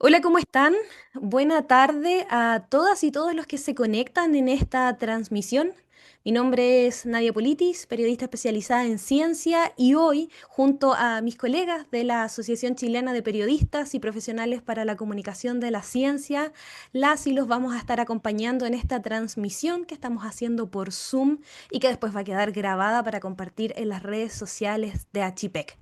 Hola, ¿cómo están? Buena tarde a todas y todos los que se conectan en esta transmisión. Mi nombre es Nadia Politis, periodista especializada en ciencia y hoy, junto a mis colegas de la Asociación Chilena de Periodistas y Profesionales para la Comunicación de la Ciencia, las y los vamos a estar acompañando en esta transmisión que estamos haciendo por Zoom y que después va a quedar grabada para compartir en las redes sociales de Achipec.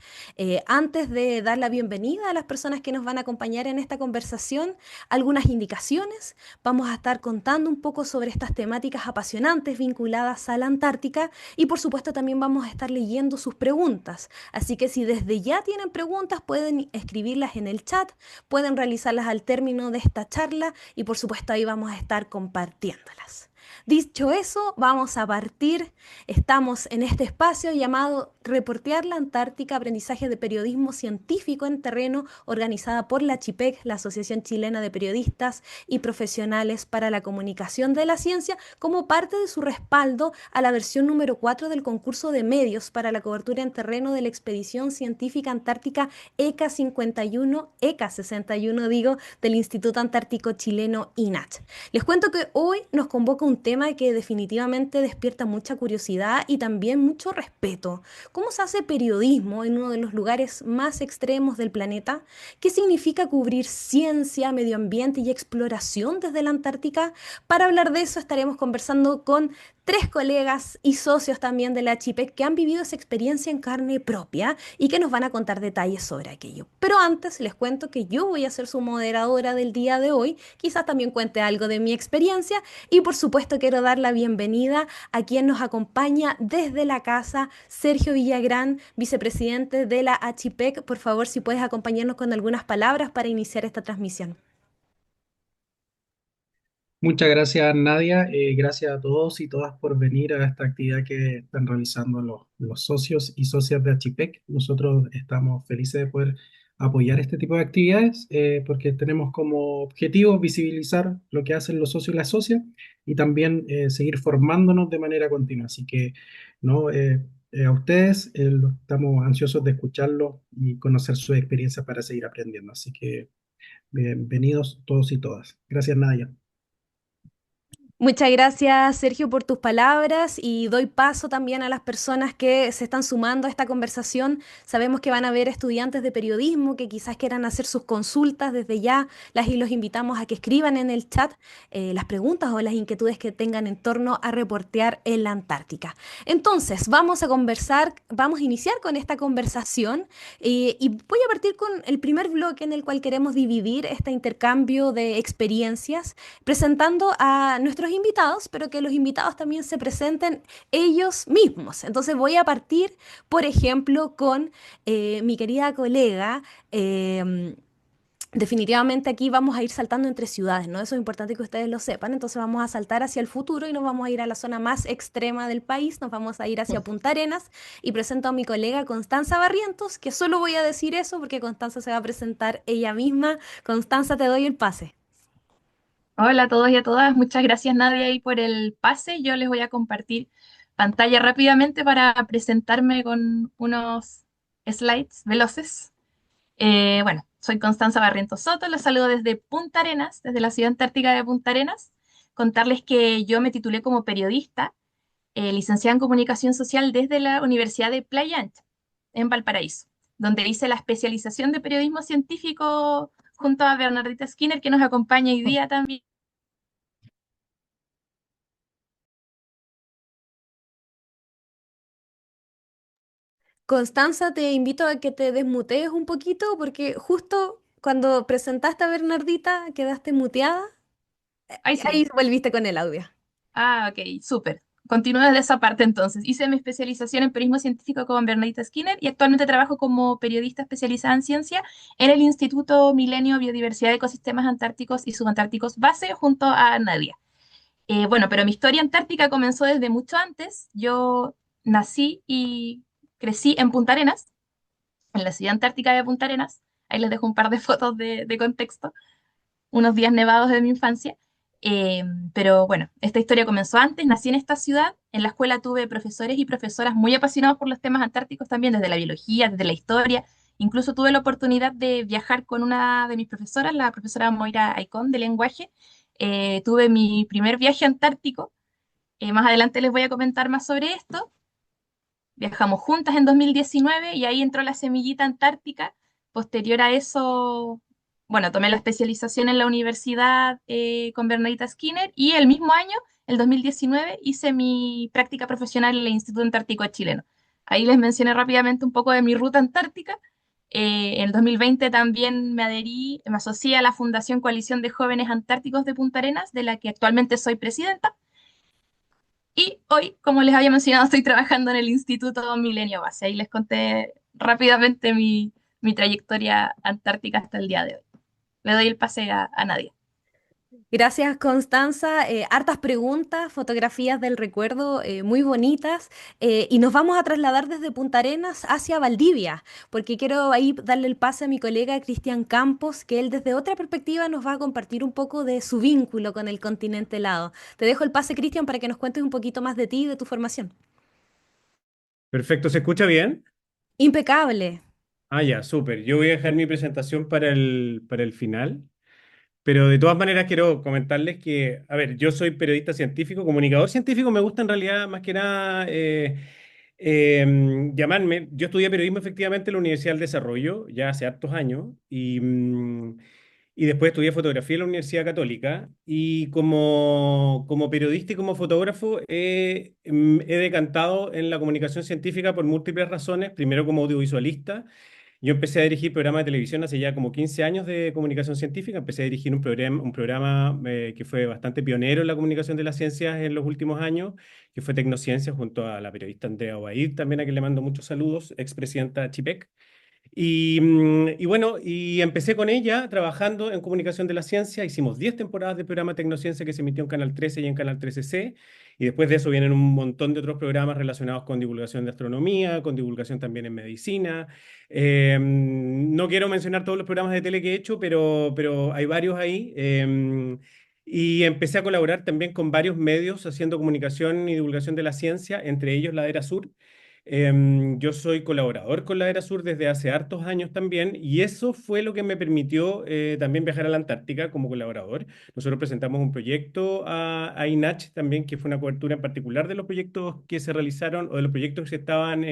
Antes de dar la bienvenida a las personas que nos van a acompañar en esta conversación, algunas indicaciones. Vamos a estar contando un poco sobre estas temáticas apasionantes vinculadas a la Antártica y por supuesto también vamos a estar leyendo sus preguntas. Así que si desde ya tienen preguntas pueden escribirlas en el chat, pueden realizarlas al término de esta charla y por supuesto ahí vamos a estar compartiéndolas. Dicho eso, vamos a partir. Estamos en este espacio llamado Reportear la Antártica, aprendizaje de periodismo científico en terreno, organizada por la CHIPEC, la Asociación Chilena de Periodistas y Profesionales para la Comunicación de la Ciencia, como parte de su respaldo a la versión número 4 del concurso de medios para la cobertura en terreno de la Expedición Científica Antártica ECA 51, ECA 61, digo, del Instituto Antártico Chileno INACH. Les cuento que hoy nos convoca un tema que definitivamente despierta mucha curiosidad y también mucho respeto. ¿Cómo se hace periodismo en uno de los lugares más extremos del planeta? ¿Qué significa cubrir ciencia, medio ambiente y exploración desde la Antártica? Para hablar de eso estaremos conversando con tres colegas y socios también de la CHIPEC que han vivido esa experiencia en carne propia y que nos van a contar detalles sobre aquello. Pero antes les cuento que yo voy a ser su moderadora del día de hoy, quizás también cuente algo de mi experiencia y por supuesto quiero dar la bienvenida a quien nos acompaña desde la casa, Sergio Villagrán, vicepresidente de la ACHIPEC. Por favor, si puedes acompañarnos con algunas palabras para iniciar esta transmisión. Muchas gracias, Nadia. Gracias a todos y todas por venir a esta actividad que están realizando los socios y socias de Achipec. Nosotros estamos felices de poder apoyar este tipo de actividades porque tenemos como objetivo visibilizar lo que hacen los socios y las socias y también seguir formándonos de manera continua. Así que no, a ustedes estamos ansiosos de escucharlos y conocer su experiencia para seguir aprendiendo. Así que bienvenidos todos y todas. Gracias, Nadia. Muchas gracias, Sergio, por tus palabras y doy paso también a las personas que se están sumando a esta conversación. Sabemos que van a haber estudiantes de periodismo que quizás quieran hacer sus consultas desde ya. Las y los invitamos a que escriban en el chat las preguntas o las inquietudes que tengan en torno a reportear en la Antártica. Entonces, vamos a conversar, vamos a iniciar con esta conversación y voy a partir con el primer bloque en el cual queremos dividir este intercambio de experiencias presentando a nuestros invitados, pero que los invitados también se presenten ellos mismos. Entonces voy a partir, por ejemplo, con mi querida colega. Definitivamente aquí vamos a ir saltando entre ciudades, ¿no? Eso es importante que ustedes lo sepan. Entonces vamos a saltar hacia el futuro y nos vamos a ir a la zona más extrema del país, nos vamos a ir hacia Punta Arenas y presento a mi colega Constanza Barrientos, que solo voy a decir eso porque Constanza se va a presentar ella misma. Constanza, te doy el pase. Hola a todos y a todas, muchas gracias Nadia ahí por el pase. Yo les voy a compartir pantalla rápidamente para presentarme con unos slides veloces. Bueno, soy Constanza Barrientos Soto, los saludo desde Punta Arenas, desde la ciudad antártica de Punta Arenas. Contarles que yo me titulé como periodista, licenciada en comunicación social desde la Universidad de Playa Ancha, en Valparaíso, donde hice la especialización de periodismo científico junto a Bernardita Skinner, que nos acompaña hoy día también. Constanza, te invito a que te desmutees un poquito porque justo cuando presentaste a Bernardita quedaste muteada. Ahí sí. Ahí volviste con el audio. Ah, ok, súper. Continúo desde esa parte entonces. Hice mi especialización en periodismo científico con Bernadita Skinner y actualmente trabajo como periodista especializada en ciencia en el Instituto Milenio Biodiversidad de Ecosistemas Antárticos y Subantárticos Base junto a Nadia. Bueno, pero mi historia antártica comenzó desde mucho antes. Yo nací y crecí en Punta Arenas, en la ciudad antártica de Punta Arenas. Ahí les dejo un par de fotos de contexto, unos días nevados de mi infancia. Eh, pero bueno, esta historia comenzó antes, nací en esta ciudad, en la escuela tuve profesores y profesoras muy apasionados por los temas antárticos también, desde la biología, desde la historia, Incluso tuve la oportunidad de viajar con una de mis profesoras, la profesora Moira Aicón de lenguaje. Tuve mi primer viaje antártico. Más adelante les voy a comentar más sobre esto. Viajamos juntas en 2019 y ahí entró la semillita antártica. Posterior a eso, bueno, tomé la especialización en la universidad con Bernadita Skinner y el mismo año, el 2019, hice mi práctica profesional en el Instituto Antártico Chileno. Ahí les mencioné rápidamente un poco de mi ruta antártica. En el 2020 también me adherí, me asocié a la Fundación Coalición de Jóvenes Antárticos de Punta Arenas, de la que actualmente soy presidenta. Y hoy, como les había mencionado, estoy trabajando en el Instituto Milenio Base. Ahí les conté rápidamente mi trayectoria antártica hasta el día de hoy. Le doy el pase a Nadia. Gracias, Constanza. Hartas preguntas, fotografías del recuerdo muy bonitas. Y nos vamos a trasladar desde Punta Arenas hacia Valdivia, porque quiero ahí darle el pase a mi colega Cristian Campos, que él desde otra perspectiva nos va a compartir un poco de su vínculo con el continente helado. Te dejo el pase, Cristian, para que nos cuentes un poquito más de ti y de tu formación. Perfecto, ¿se escucha bien? Impecable. Ah, ya, súper. Yo voy a dejar mi presentación para el final, pero de todas maneras quiero comentarles que, a ver, yo soy periodista científico, comunicador científico, me gusta en realidad más que nada llamarme. Yo estudié periodismo efectivamente en la Universidad del Desarrollo ya hace hartos años y después estudié fotografía en la Universidad Católica y como periodista y como fotógrafo he decantado en la comunicación científica por múltiples razones. Primero como audiovisualista. Yo empecé a dirigir programas de televisión hace ya como 15 años de comunicación científica. Empecé a dirigir un programa que fue bastante pionero en la comunicación de las ciencias en los últimos años, que fue Tecnociencia, junto a la periodista Andrea Obaid, también a quien le mando muchos saludos, expresidenta Chipec. Y bueno, y empecé con ella trabajando en comunicación de la ciencia. Hicimos 10 temporadas del programa Tecnociencia que se emitió en Canal 13 y en Canal 13C. Y después de eso vienen un montón de otros programas relacionados con divulgación de astronomía, con divulgación también en medicina. No quiero mencionar todos los programas de tele que he hecho, pero hay varios ahí. Y empecé a colaborar también con varios medios haciendo comunicación y divulgación de la ciencia, entre ellos la Era Sur. Yo soy colaborador con la Era Sur desde hace hartos años también y eso fue lo que me permitió también viajar a la Antártica como colaborador. Nosotros presentamos un proyecto a INACH también, que fue una cobertura en particular de los proyectos que se realizaron o de los proyectos que se estaban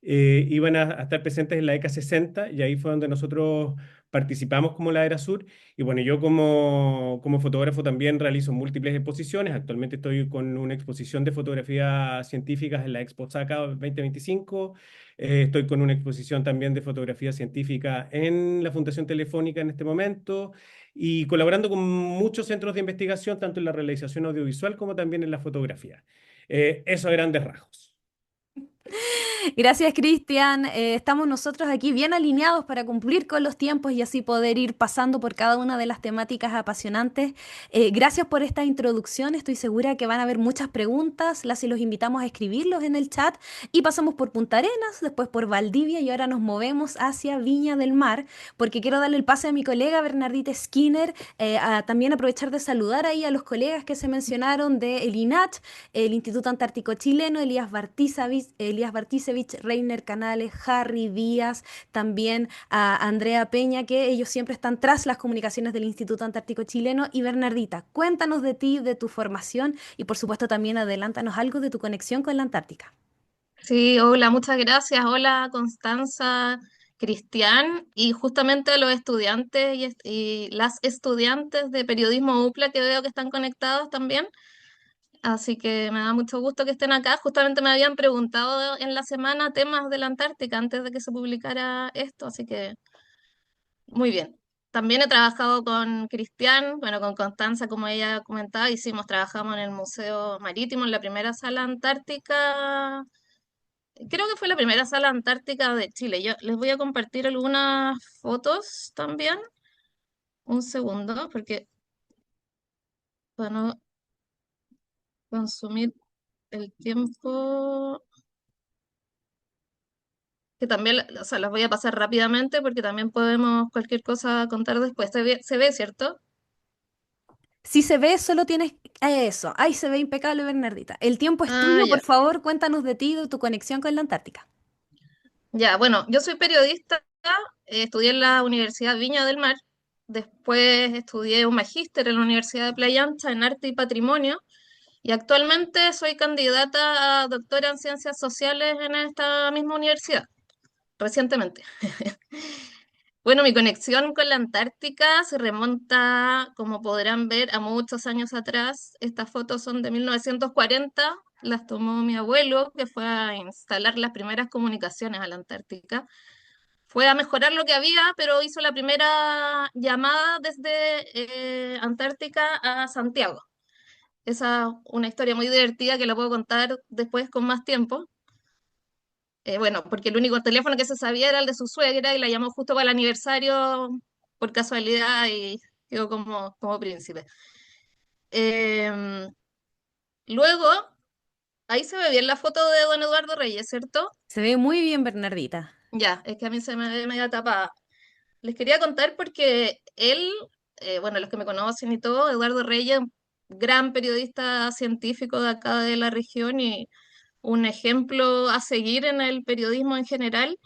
iban a estar presentes en la ECA 60 y ahí fue donde nosotros participamos como la Era Sur. Y bueno, yo como fotógrafo también realizo múltiples exposiciones. Actualmente estoy con una exposición de fotografías científicas en la Expo Saca 2025. Estoy con una exposición también de fotografía científica en la Fundación Telefónica en este momento y colaborando con muchos centros de investigación, tanto en la realización audiovisual como también en la fotografía. Eso a grandes rasgos. Gracias, Cristian. Estamos nosotros aquí bien alineados para cumplir con los tiempos y así poder ir pasando por cada una de las temáticas apasionantes. Gracias por esta introducción. Estoy segura que van a haber muchas preguntas. Las y los invitamos a escribirlos en el chat. Y pasamos por Punta Arenas, después por Valdivia y ahora nos movemos hacia Viña del Mar, porque quiero darle el pase a mi colega Bernardita Skinner, a también aprovechar de saludar ahí a los colegas que se mencionaron de el INACH, el Instituto Antártico Chileno, Elías Bartisevich, Reiner Canales, Harry Díaz, también a Andrea Peña, que ellos siempre están tras las comunicaciones del Instituto Antártico Chileno. Y Bernardita, cuéntanos de ti, de tu formación y por supuesto también adelántanos algo de tu conexión con la Antártica. Sí, hola, muchas gracias. Hola, Constanza, Cristian, y justamente a los estudiantes y las estudiantes de periodismo UPLA que veo que están conectados también. Así que me da mucho gusto que estén acá. Justamente me habían preguntado en la semana temas de la Antártica antes de que se publicara esto, así que muy bien. También he trabajado con Cristian, bueno, con Constanza, como ella comentaba, trabajamos en el Museo Marítimo, en la primera sala antártica. Creo que fue la primera sala antártica de Chile. Yo les voy a compartir algunas fotos también. Un segundo, porque para no consumir el tiempo, que también, o sea, las voy a pasar rápidamente porque también podemos cualquier cosa contar después. Se ve, ¿cierto? Si se ve, solo tienes eso. Ahí se ve impecable, Bernardita. El tiempo es Ah, tuyo, por ya. favor, cuéntanos de ti, de tu conexión con la Antártica. Ya, bueno, yo soy periodista estudié en la Universidad Viña del Mar, después estudié un magíster en la Universidad de Playa Ancha en Arte y Patrimonio, y actualmente soy candidata a doctora en Ciencias Sociales en esta misma universidad, recientemente. Bueno, mi conexión con la Antártica se remonta, como podrán ver, a muchos años atrás. Estas fotos son de 1940, las tomó mi abuelo, que fue a instalar las primeras comunicaciones a la Antártica. Fue a mejorar lo que había, pero hizo la primera llamada desde Antártica a Santiago. Esa es una historia muy divertida que la puedo contar después con más tiempo. Bueno, porque el único teléfono que se sabía era el de su suegra y la llamó justo para el aniversario por casualidad y quedó como príncipe. Em, Luego, ahí se ve bien la foto de don Eduardo Reyes, ¿cierto? Se ve muy bien, Bernardita. Ya, es que a mí se me ve media tapada. Les quería contar porque él, bueno, los que me conocen y todo, Eduardo Reyes, gran periodista científico de acá de la región y un ejemplo a seguir en el periodismo en general.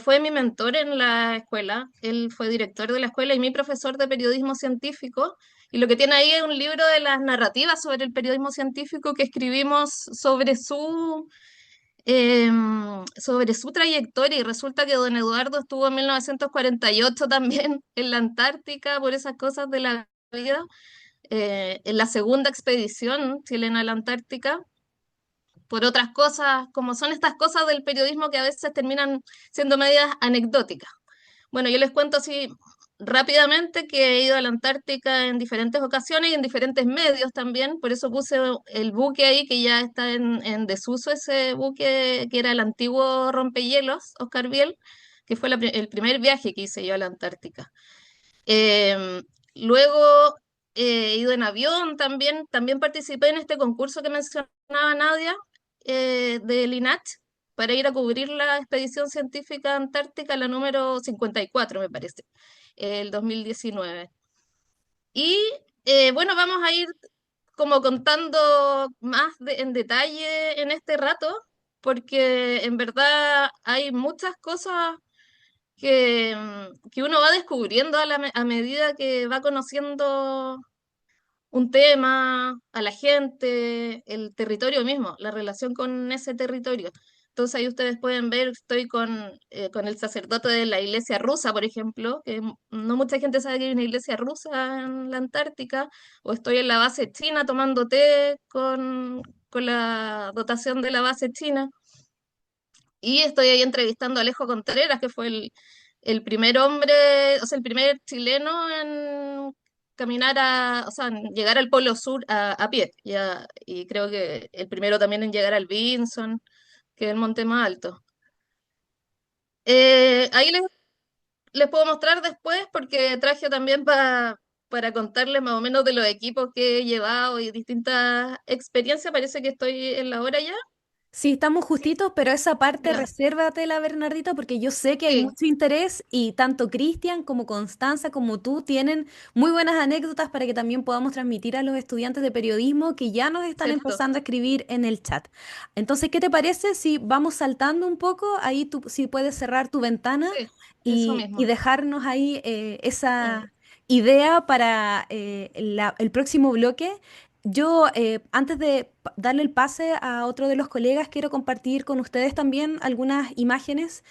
Fue mi mentor en la escuela, él fue director de la escuela y mi profesor de periodismo científico. Y lo que tiene ahí es un libro de las narrativas sobre el periodismo científico que escribimos sobre su trayectoria. Y resulta que don Eduardo estuvo en 1948 también en la Antártica por esas cosas de la vida, en la segunda expedición chilena a la Antártica por otras cosas, como son estas cosas del periodismo que a veces terminan siendo medias anecdóticas. Bueno, yo les cuento así rápidamente que he ido a la Antártica en diferentes ocasiones y en diferentes medios también, por eso puse el buque ahí que ya está en desuso, ese buque que era el antiguo rompehielos, Oscar Biel, que fue el primer viaje que hice yo a la Antártica. Em, Luego he ido en avión también, también participé en este concurso que mencionaba Nadia, del INACH, para ir a cubrir la expedición científica antártica, la número 54 me parece, el 2019. Y bueno, vamos a ir como contando más en detalle en este rato, porque en verdad hay muchas cosas que uno va descubriendo a medida que va conociendo un tema, a la gente, el territorio mismo, la relación con ese territorio. Entonces ahí ustedes pueden ver, estoy con el sacerdote de la iglesia rusa, por ejemplo, que no mucha gente sabe que hay una iglesia rusa en la Antártica, o estoy en la base china tomando té con la dotación de la base china. Y estoy ahí entrevistando a Alejo Contreras, que fue el primer hombre, o sea, el primer chileno en caminar o sea, en llegar al Polo Sur a pie. Y creo que el primero también en llegar al Vinson, que es el monte más alto. Ahí les puedo mostrar después porque traje también para contarles más o menos de los equipos que he llevado y distintas experiencias. Parece que estoy en la hora ya. Sí, estamos justitos, pero esa parte Ya. resérvatela, Bernardita, porque yo sé que hay Sí, mucho interés y tanto Cristian como Constanza como tú tienen muy buenas anécdotas para que también podamos transmitir a los estudiantes de periodismo que ya nos están cierto. empezando a escribir en el chat. Entonces, ¿qué te parece si vamos saltando un poco? Ahí tú si puedes cerrar tu ventana Sí, eso y mismo. dejarnos ahí Mm. esa idea para el próximo bloque. Yo, antes de darle el pase a otro de los colegas, quiero compartir con ustedes también algunas imágenes.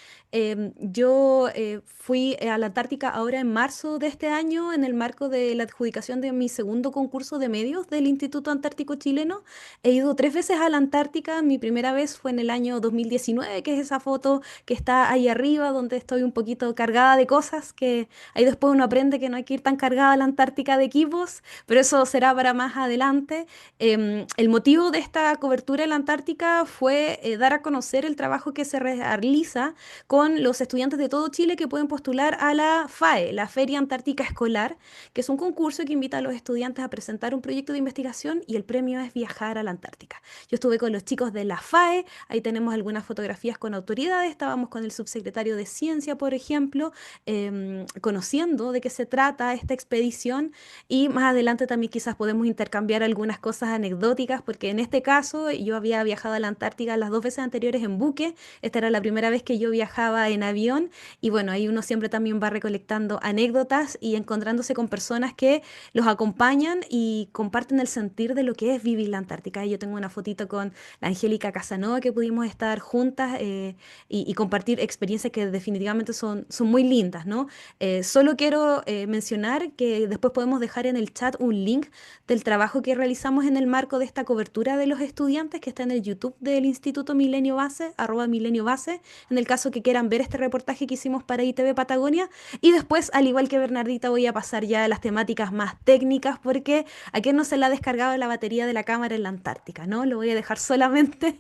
Yo fui a la Antártica ahora en marzo de este año en el marco de la adjudicación de mi segundo concurso de medios del Instituto Antártico Chileno. He ido 3 veces a la Antártica. Mi primera vez fue en el año 2019, que es esa foto que está ahí arriba, donde estoy un poquito cargada de cosas, que ahí después uno aprende que no hay que ir tan cargada a la Antártica de equipos, pero eso será para más adelante. El motivo de esta cobertura en la Antártica fue dar a conocer el trabajo que se realiza con los estudiantes de todo Chile que pueden postular a la FAE, la Feria Antártica Escolar, que es un concurso que invita a los estudiantes a presentar un proyecto de investigación y el premio es viajar a la Antártica. Yo estuve con los chicos de la FAE, ahí tenemos algunas fotografías con autoridades, estábamos con el subsecretario de Ciencia, por ejemplo, conociendo de qué se trata esta expedición y más adelante también quizás podemos intercambiar algunas cosas anecdóticas porque en este caso yo había viajado a la Antártica las 2 veces anteriores en buque, esta era la primera vez que yo viajaba en avión y bueno, ahí uno siempre también va recolectando anécdotas y encontrándose con personas que los acompañan y comparten el sentir de lo que es vivir la Antártica. Yo tengo una fotito con la Angélica Casanova que pudimos estar juntas y compartir experiencias que definitivamente son muy lindas, ¿no? Solo quiero mencionar que después podemos dejar en el chat un link del trabajo que realizamos en el marco de esta cobertura de los estudiantes que está en el YouTube del Instituto Milenio Base, @Milenio Base, en el caso que quieran ver este reportaje que hicimos para ITV Patagonia. Y después, al igual que Bernardita, voy a pasar ya a las temáticas más técnicas porque a quién no se le ha descargado la batería de la cámara en la Antártica, ¿no? Lo voy a dejar solamente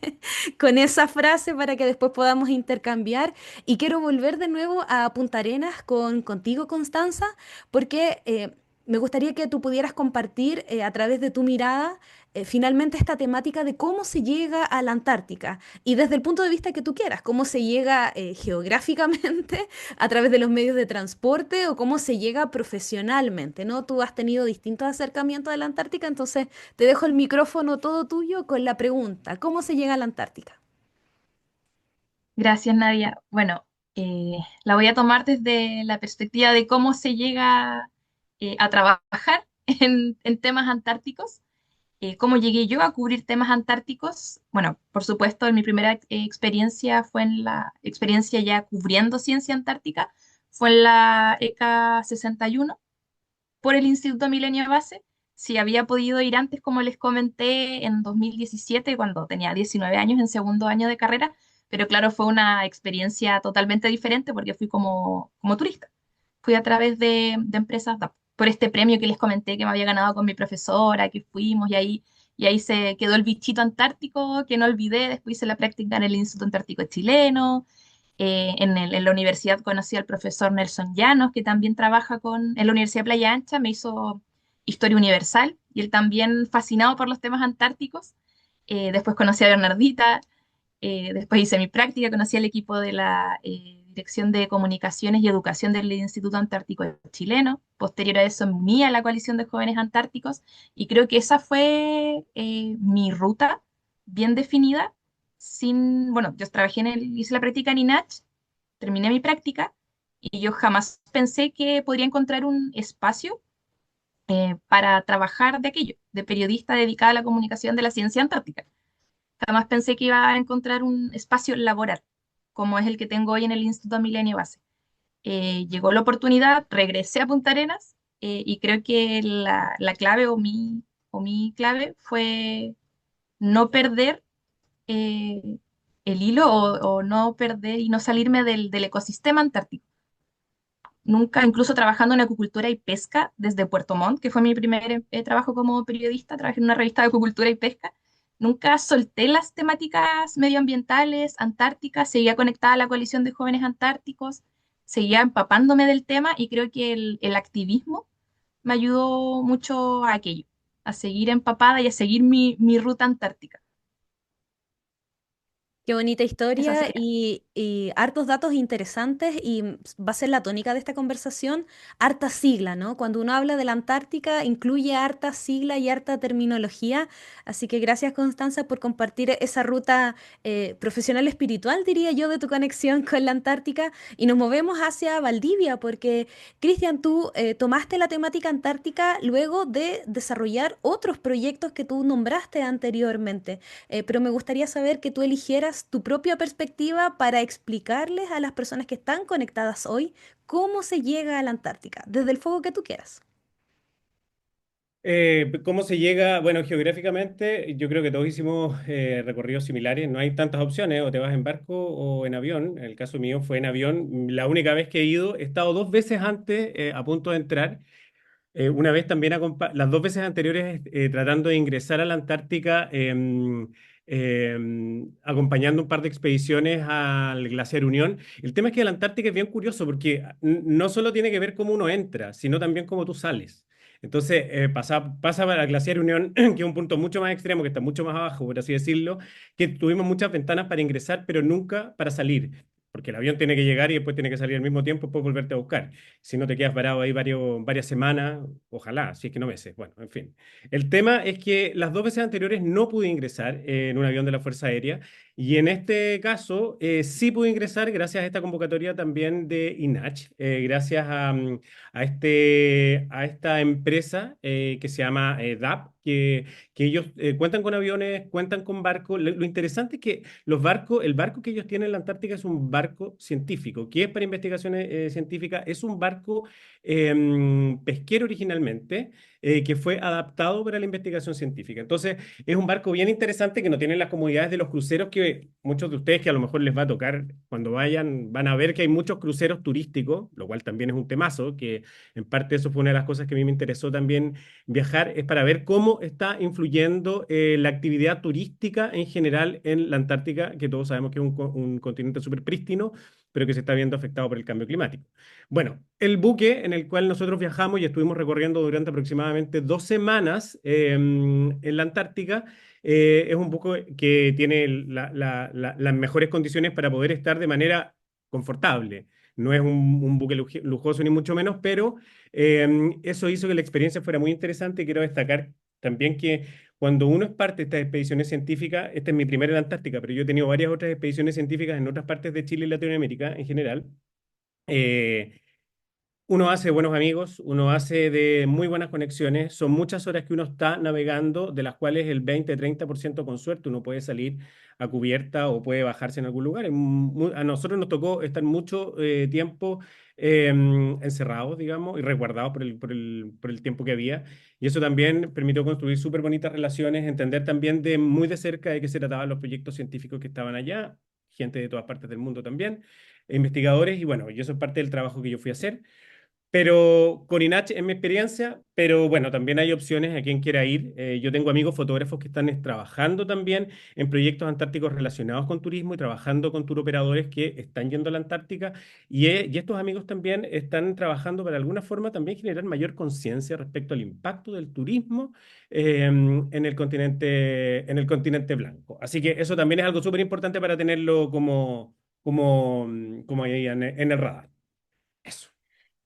con esa frase para que después podamos intercambiar. Y quiero volver de nuevo a Punta Arenas contigo, Constanza, porque me gustaría que tú pudieras compartir a través de tu mirada finalmente esta temática de cómo se llega a la Antártica y desde el punto de vista que tú quieras, cómo se llega geográficamente a través de los medios de transporte o cómo se llega profesionalmente, ¿no? Tú has tenido distintos acercamientos a la Antártica, entonces te dejo el micrófono todo tuyo con la pregunta, ¿cómo se llega a la Antártica? Gracias, Nadia. Bueno, la voy a tomar desde la perspectiva de cómo se llega a trabajar en temas antárticos. ¿Cómo llegué yo a cubrir temas antárticos? Bueno, por supuesto, mi primera experiencia fue en la experiencia ya cubriendo ciencia antártica, fue en la ECA 61 por el Instituto Milenio Base. Si había podido ir antes, como les comenté, en 2017, cuando tenía 19 años, en segundo año de carrera, pero claro, fue una experiencia totalmente diferente porque fui como turista. Fui a través de empresas por este premio que les comenté que me había ganado con mi profesora, que fuimos y ahí se quedó el bichito antártico que no olvidé. Después hice la práctica en el Instituto Antártico Chileno. En la universidad conocí al profesor Nelson Llanos, que también trabaja en la Universidad de Playa Ancha, me hizo Historia Universal, y él también fascinado por los temas antárticos. Después conocí a Bernardita, después hice mi práctica, conocí al equipo de la Dirección de Comunicaciones y Educación del Instituto Antártico Chileno. Posterior a eso, me uní a la Coalición de Jóvenes Antárticos, y creo que esa fue mi ruta bien definida. Bueno, yo trabajé hice la práctica en INACH, terminé mi práctica, y yo jamás pensé que podría encontrar un espacio para trabajar de aquello, de periodista dedicada a la comunicación de la ciencia antártica. Jamás pensé que iba a encontrar un espacio laboral, como es el que tengo hoy en el Instituto Milenio Base. Llegó la oportunidad, regresé a Punta Arenas, y creo que la clave o mi clave fue no perder eh, el hilo o no perder y no salirme del ecosistema antártico. Nunca, incluso trabajando en acuicultura y pesca desde Puerto Montt, que fue mi primer trabajo como periodista, trabajé en una revista de acuicultura y pesca. Nunca solté las temáticas medioambientales, antárticas, seguía conectada a la coalición de jóvenes antárticos, seguía empapándome del tema, y creo que el activismo me ayudó mucho a aquello, a seguir empapada y a seguir mi ruta antártica. Qué bonita Esa historia sería. y hartos datos interesantes y va a ser la tónica de esta conversación, harta sigla, ¿no? Cuando uno habla de la Antártica incluye harta sigla y harta terminología, así que gracias Constanza por compartir esa ruta profesional espiritual, diría yo, de tu conexión con la Antártica y nos movemos hacia Valdivia porque, Cristian, tú tomaste la temática antártica luego de desarrollar otros proyectos que tú nombraste anteriormente. Pero me gustaría saber que tú eligieras tu propia perspectiva para explicarles a las personas que están conectadas hoy cómo se llega a la Antártica, desde el fuego que tú quieras. ¿Cómo se llega? Bueno, geográficamente yo creo que todos hicimos recorridos similares, no hay tantas opciones, o te vas en barco o en avión. En el caso mío fue en avión. La única vez que he ido, he estado 2 veces antes a punto de entrar. Una vez también, las 2 veces anteriores, tratando de ingresar a la Antártica, acompañando un par de expediciones al glaciar Unión. El tema es que la Antártica es bien curioso porque no solo tiene que ver cómo uno entra, sino también cómo tú sales. Entonces, pasa para el glaciar Unión, que es un punto mucho más extremo, que está mucho más abajo, por así decirlo, que tuvimos muchas ventanas para ingresar, pero nunca para salir. porque el avión tiene que llegar y después tiene que salir al mismo tiempo, después volverte a buscar. Si no te quedas parado ahí varias semanas, ojalá, si es que no meses. Bueno, en fin. El tema es que las dos veces anteriores no pude ingresar en un avión de la Fuerza Aérea y en este caso sí pude ingresar gracias a esta convocatoria también de INACH, gracias a esta empresa que se llama DAP, que ellos cuentan con aviones, cuentan con barcos. Lo interesante es que el barco que ellos tienen en la Antártica es un barco científico, que es para investigaciones científicas, es un barco pesquero originalmente, que fue adaptado para la investigación científica. Entonces, es un barco bien interesante que no tiene las comodidades de los cruceros que muchos de ustedes que a lo mejor les va a tocar cuando vayan, van a ver que hay muchos cruceros turísticos, lo cual también es un temazo, que en parte eso fue una de las cosas que a mí me interesó también viajar, es para ver cómo está influyendo la actividad turística en general en la Antártica, que todos sabemos que es un continente súper prístino, pero que se está viendo afectado por el cambio climático. Bueno, el buque en el cual nosotros viajamos y estuvimos recorriendo durante aproximadamente 2 semanas en la Antártica, es un buque que tiene las mejores condiciones para poder estar de manera confortable. No es un buque lujoso ni mucho menos, pero eso hizo que la experiencia fuera muy interesante. Quiero destacar también que cuando uno es parte de estas expediciones científicas, esta es mi primera en la Antártica, pero yo he tenido varias otras expediciones científicas en otras partes de Chile y Latinoamérica en general. eh, Uno hace buenos amigos, uno hace de muy buenas conexiones. Son muchas horas que uno está navegando, de las cuales el 20-30% con suerte uno puede salir a cubierta o puede bajarse en algún lugar. A nosotros nos tocó estar mucho tiempo encerrados, digamos, y resguardados por el tiempo que había. Y eso también permitió construir súper bonitas relaciones, entender también muy de cerca de qué se trataban los proyectos científicos que estaban allá, gente de todas partes del mundo también, investigadores, y bueno, y eso es parte del trabajo que yo fui a hacer. Pero con INACH en mi experiencia, pero bueno, también hay opciones a quien quiera ir. Yo tengo amigos fotógrafos que están trabajando también en proyectos antárticos relacionados con turismo y trabajando con tour operadores que están yendo a la Antártica. Y estos amigos también están trabajando para de alguna forma también generar mayor conciencia respecto al impacto del turismo en el continente blanco. Así que eso también es algo súper importante para tenerlo como ahí en el radar. Eso.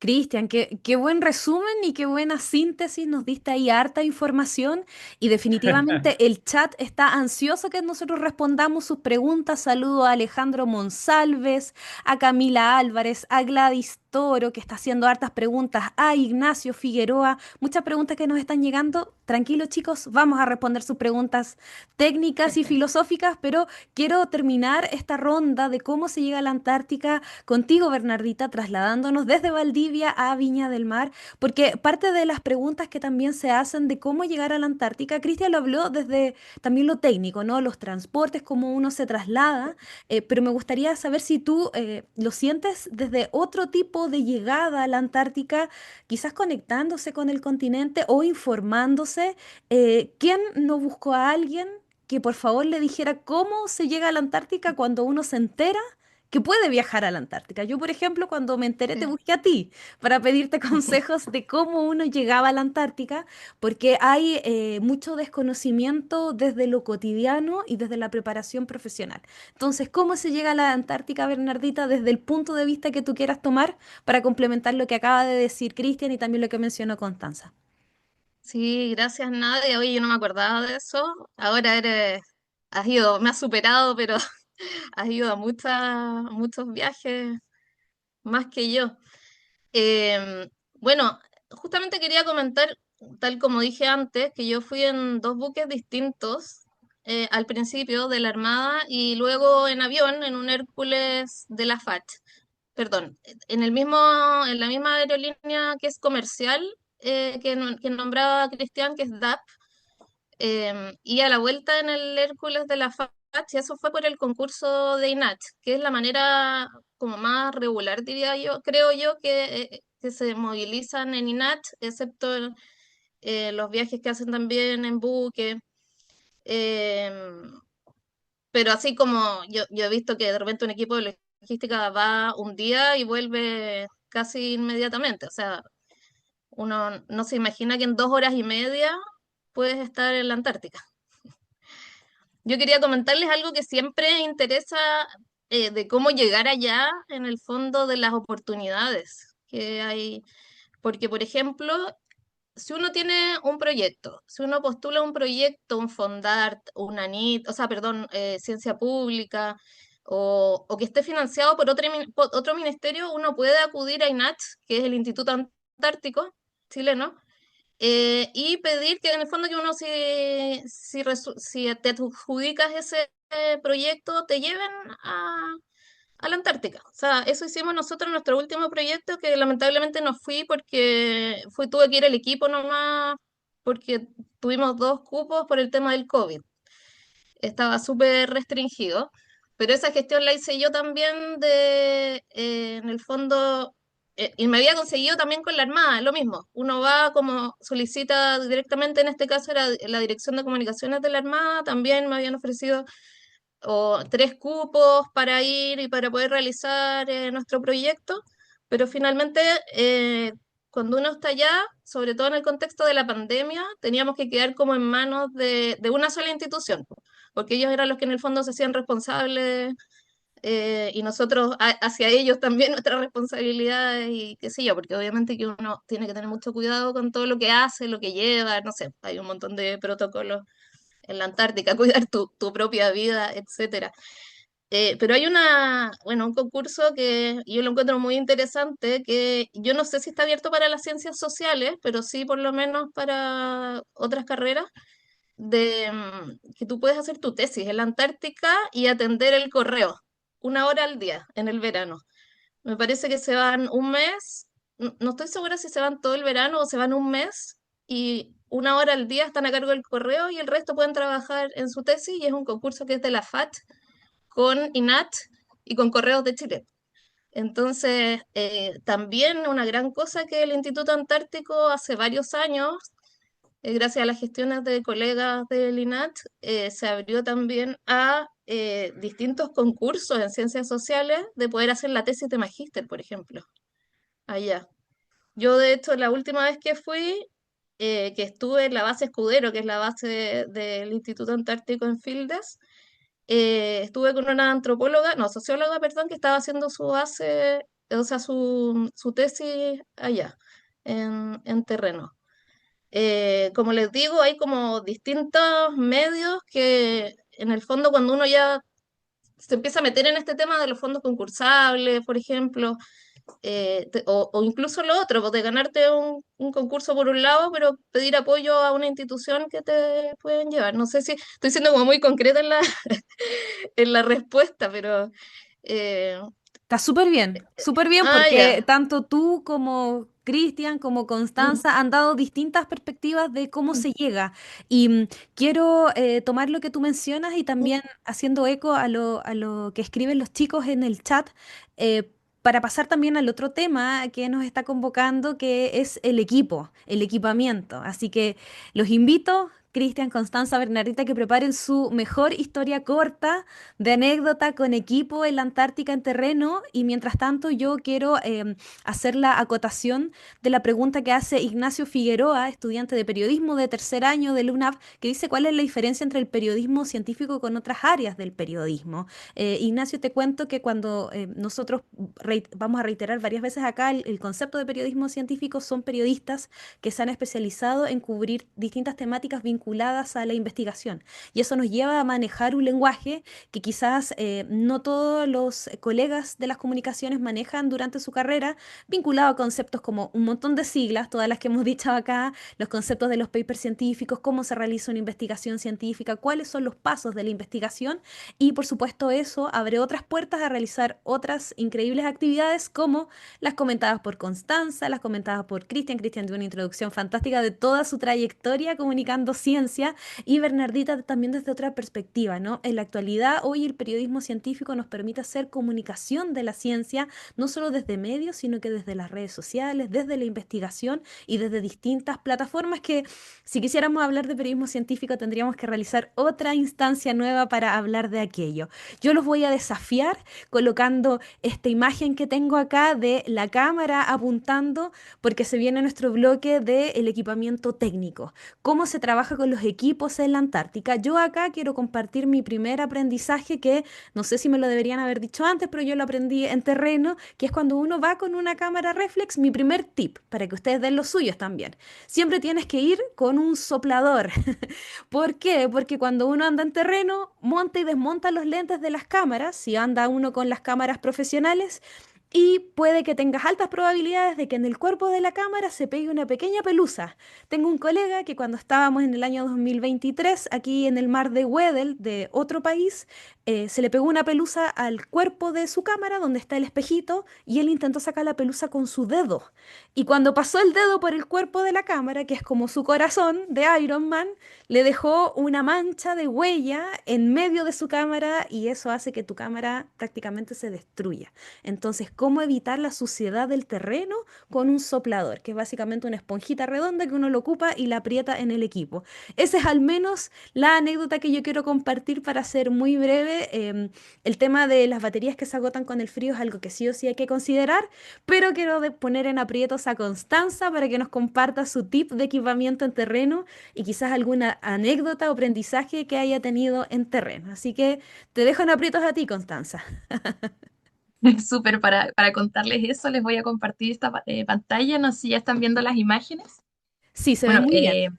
Cristian, qué buen resumen y qué buena síntesis, nos diste ahí harta información y definitivamente el chat está ansioso que nosotros respondamos sus preguntas. Saludo a Alejandro Monsalves, a Camila Álvarez, a Gladys Toro, que está haciendo hartas preguntas, a Ignacio Figueroa, muchas preguntas que nos están llegando. Tranquilos chicos, vamos a responder sus preguntas técnicas y filosóficas, pero quiero terminar esta ronda de cómo se llega a la Antártica contigo, Bernardita, trasladándonos desde Valdivia a Viña del Mar, porque parte de las preguntas que también se hacen de cómo llegar a la Antártica, Cristian lo habló desde también lo técnico, ¿no? Los transportes, cómo uno se traslada, pero me gustaría saber si tú lo sientes desde otro tipo de llegada a la Antártica, quizás conectándose con el continente o informándose. ¿Quién no buscó a alguien que por favor le dijera cómo se llega a la Antártica cuando uno se entera que puede viajar a la Antártica? Yo, por ejemplo, cuando me enteré te Sí. busqué a ti para pedirte consejos de cómo uno llegaba a la Antártica, porque hay mucho desconocimiento desde lo cotidiano y desde la preparación profesional. Entonces, ¿cómo se llega a la Antártica, Bernardita, desde el punto de vista que tú quieras tomar para complementar lo que acaba de decir Cristian y también lo que mencionó Constanza? Sí, gracias Nadia. Oye, yo no me acordaba de eso. Ahora me has superado, pero has ido a muchos viajes más que yo. Bueno, justamente quería comentar, tal como dije antes, que yo fui en dos buques distintos, al principio de la Armada y luego en avión, en un Hércules de la FACH. Perdón, en la misma aerolínea que es comercial, que nombraba Cristian, que es DAP, y a la vuelta en el Hércules de la FACH, y eso fue por el concurso de INACH, que es la manera como más regular, diría yo, creo yo, que se movilizan en INACH, excepto los viajes que hacen también en buque. em, pero así como yo he visto que de repente un equipo de logística va un día y vuelve casi inmediatamente, o sea, uno no se imagina que en 2 horas y media puedes estar en la Antártica. Yo quería comentarles algo que siempre interesa de cómo llegar allá, en el fondo, de las oportunidades que hay. Porque, por ejemplo, si uno tiene un proyecto, si uno postula un proyecto, un Fondart, un ANIT, o sea, perdón, ciencia pública, o que esté financiado por por otro ministerio, uno puede acudir a INACH, que es el Instituto Antártico chileno, y pedir que en el fondo que uno, si te adjudicas ese proyecto, te lleven a la Antártica. O sea, eso hicimos nosotros en nuestro último proyecto, que lamentablemente no fui porque tuve que ir el equipo nomás, porque tuvimos 2 cupos por el tema del COVID. Estaba súper restringido, pero esa gestión la hice yo también en el fondo, y me había conseguido también con la Armada, lo mismo. Uno va como solicita directamente, en este caso era la Dirección de Comunicaciones de la Armada, también me habían ofrecido 3 cupos para ir y para poder realizar nuestro proyecto, pero finalmente cuando uno está allá, sobre todo en el contexto de la pandemia, teníamos que quedar como en manos de una sola institución, porque ellos eran los que en el fondo se hacían responsables, y nosotros hacia ellos también nuestras responsabilidades y qué sé yo, porque obviamente que uno tiene que tener mucho cuidado con todo lo que hace, lo que lleva, no sé, hay un montón de protocolos en la Antártica, cuidar tu propia vida, etcétera. Pero hay bueno, un concurso que yo lo encuentro muy interesante, que yo no sé si está abierto para las ciencias sociales, pero sí por lo menos para otras carreras, que tú puedes hacer tu tesis en la Antártica y atender el correo 1 hora al día en el verano. Me parece que se van un mes, no estoy segura si se van todo el verano o se van un mes, y 1 hora al día están a cargo del correo y el resto pueden trabajar en su tesis, y es un concurso que es de la FAT con INAT y con Correos de Chile. Entonces, también una gran cosa que el Instituto Antártico hace varios años, gracias a las gestiones de colegas del INAT, se abrió también a distintos concursos en ciencias sociales de poder hacer la tesis de magíster, por ejemplo, allá. Yo, de hecho, la última vez que fui, que estuve en la base Escudero, que es la base del Instituto Antártico en Fildes, estuve con una antropóloga, no, socióloga, perdón, que estaba haciendo su base, o sea, su tesis allá, en terreno. Como les digo, hay como distintos medios que, en el fondo, cuando uno ya se empieza a meter en este tema de los fondos concursables, por ejemplo, o incluso lo otro, pues, de ganarte un concurso por un lado, pero pedir apoyo a una institución que te pueden llevar. No sé si estoy siendo como muy concreta en en la respuesta, pero... eh, Está súper bien, ya. porque tanto tú como Cristian, como Mm, Constanza han dado distintas perspectivas de cómo mm, se llega. Y quiero tomar lo que tú mencionas y mm, también haciendo eco a lo que escriben los chicos en el chat, para pasar también al otro tema que nos está convocando, que es el equipo, el equipamiento. Así que los invito. Cristian, Constanza, Bernardita, que preparen su mejor historia corta de anécdota con equipo en la Antártica en terreno, y mientras tanto yo quiero hacer la acotación de la pregunta que hace Ignacio Figueroa, estudiante de periodismo de tercer año del UNAV, que dice cuál es la diferencia entre el periodismo científico con otras áreas del periodismo. Ignacio, te cuento que cuando nosotros vamos a reiterar varias veces acá el concepto de periodismo científico, son periodistas que se han especializado en cubrir distintas temáticas vinculadas a la investigación, y eso nos lleva a manejar un lenguaje que quizás no todos los colegas de las comunicaciones manejan durante su carrera, vinculado a conceptos como un montón de siglas, todas las que hemos dicho acá, los conceptos de los papers científicos, cómo se realiza una investigación científica, cuáles son los pasos de la investigación, y por supuesto eso abre otras puertas a realizar otras increíbles actividades como las comentadas por Constanza, las comentadas por Cristian. Cristian dio una introducción fantástica de toda su trayectoria comunicando ciencia, y Bernardita también desde otra perspectiva, ¿no? En la actualidad, hoy el periodismo científico nos permite hacer comunicación de la ciencia, no solo desde medios, sino que desde las redes sociales, desde la investigación y desde distintas plataformas que, si quisiéramos hablar de periodismo científico, tendríamos que realizar otra instancia nueva para hablar de aquello. Yo los voy a desafiar colocando esta imagen que tengo acá de la cámara apuntando, porque se viene nuestro bloque del equipamiento técnico. Cómo se trabaja con los equipos en la Antártica. Yo acá quiero compartir mi primer aprendizaje que no sé si me lo deberían haber dicho antes, pero yo lo aprendí en terreno, que es cuando uno va con una cámara reflex, mi primer tip, para que ustedes den los suyos también. Siempre tienes que ir con un soplador. ¿Por qué? Porque cuando uno anda en terreno, monta y desmonta los lentes de las cámaras, si anda uno con las cámaras profesionales, y puede que tengas altas probabilidades de que en el cuerpo de la cámara se pegue una pequeña pelusa. Tengo un colega que cuando estábamos en el año 2023 aquí en el mar de Weddell, de otro país, se le pegó una pelusa al cuerpo de su cámara donde está el espejito y él intentó sacar la pelusa con su dedo. Y cuando pasó el dedo por el cuerpo de la cámara, que es como su corazón de Iron Man, le dejó una mancha de huella en medio de su cámara y eso hace que tu cámara prácticamente se destruya. Entonces, ¿cómo evitar la suciedad del terreno? Con un soplador, que es básicamente una esponjita redonda que uno lo ocupa y la aprieta en el equipo. Esa es al menos la anécdota que yo quiero compartir para ser muy breve. El tema de las baterías que se agotan con el frío es algo que sí o sí hay que considerar, pero quiero poner en aprietos a Constanza para que nos comparta su tip de equipamiento en terreno y quizás alguna anécdota o aprendizaje que haya tenido en terreno. Así que te dejo en aprietos a ti, Constanza. Súper, para contarles eso, les voy a compartir esta pantalla, no sé si ya están viendo las imágenes. Sí, se ve Bueno, muy bien.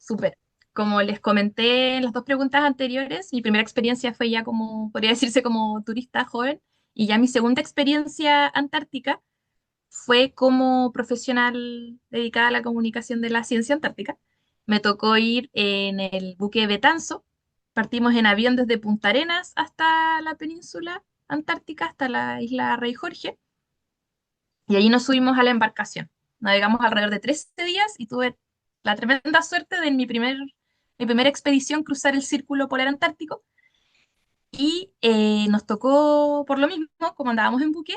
súper. Como les comenté en las dos preguntas anteriores, mi primera experiencia fue ya como, podría decirse como turista joven, y ya mi segunda experiencia antártica fue como profesional dedicada a la comunicación de la ciencia antártica. Me tocó ir en el buque Betanzo. Partimos en avión desde Punta Arenas hasta la península antártica, hasta la isla Rey Jorge, y allí nos subimos a la embarcación. Navegamos alrededor de 13 días y tuve la tremenda suerte de en mi primera expedición cruzar el círculo polar antártico. Y nos tocó, por lo mismo, como andábamos en buque,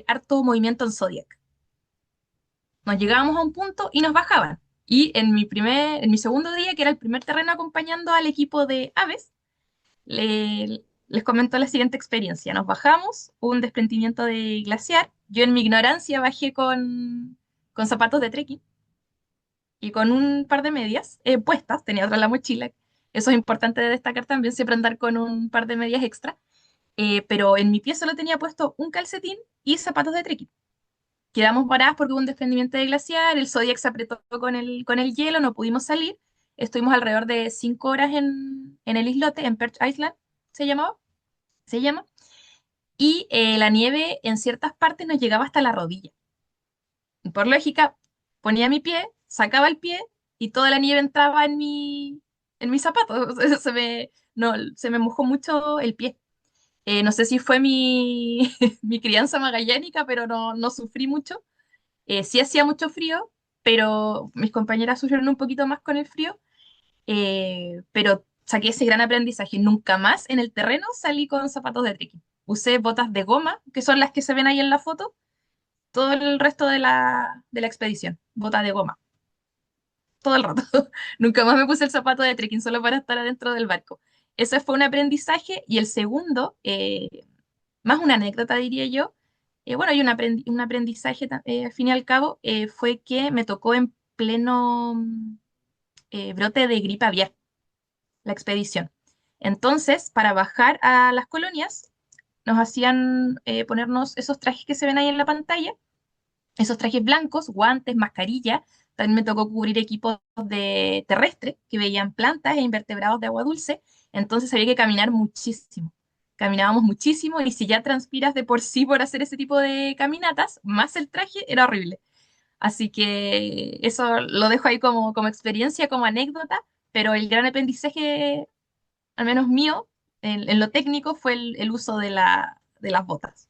harto movimiento en Zodiac. Nos llegábamos a un punto y nos bajaban. Y en mi segundo día, que era el primer terreno acompañando al equipo de aves, les comento la siguiente experiencia. Nos bajamos, hubo un desprendimiento de glaciar. Yo en mi ignorancia bajé con zapatos de trekking y con un par de medias puestas, tenía otra en la mochila. Eso es importante de destacar también, siempre andar con un par de medias extra. Pero en mi pie solo tenía puesto un calcetín y zapatos de trekking. Quedamos paradas porque hubo un desprendimiento de glaciar, el Zodiac se apretó con el hielo, no pudimos salir. Estuvimos alrededor de 5 horas en el islote, en Perch Island, se llamaba, se llama. Y la nieve en ciertas partes nos llegaba hasta la rodilla. Y por lógica, ponía mi pie, sacaba el pie y toda la nieve entraba en mi zapato. No, se me mojó mucho el pie. No sé si fue mi crianza magallánica, pero no sufrí mucho. Sí hacía mucho frío, pero mis compañeras sufrieron un poquito más con el frío, pero saqué ese gran aprendizaje. Nunca más en el terreno salí con zapatos de trekking. Usé botas de goma, que son las que se ven ahí en la foto, todo el resto de la expedición. Botas de goma, todo el rato. Nunca más me puse el zapato de trekking solo para estar adentro del barco. Ese fue un aprendizaje y el segundo, más una anécdota diría yo, bueno, y un aprendizaje al fin y al cabo, fue que me tocó en pleno brote de gripe aviar la expedición. Entonces, para bajar a las colonias, nos hacían ponernos esos trajes que se ven ahí en la pantalla, esos trajes blancos, guantes, mascarilla. También me tocó cubrir equipos de terrestre que veían plantas e invertebrados de agua dulce. Entonces había que caminar muchísimo. Caminábamos muchísimo y si ya transpiras de por sí por hacer ese tipo de caminatas, más el traje era horrible. Así que eso lo dejo ahí como experiencia, como anécdota, pero el gran aprendizaje, al menos mío, en lo técnico, fue el uso de las botas.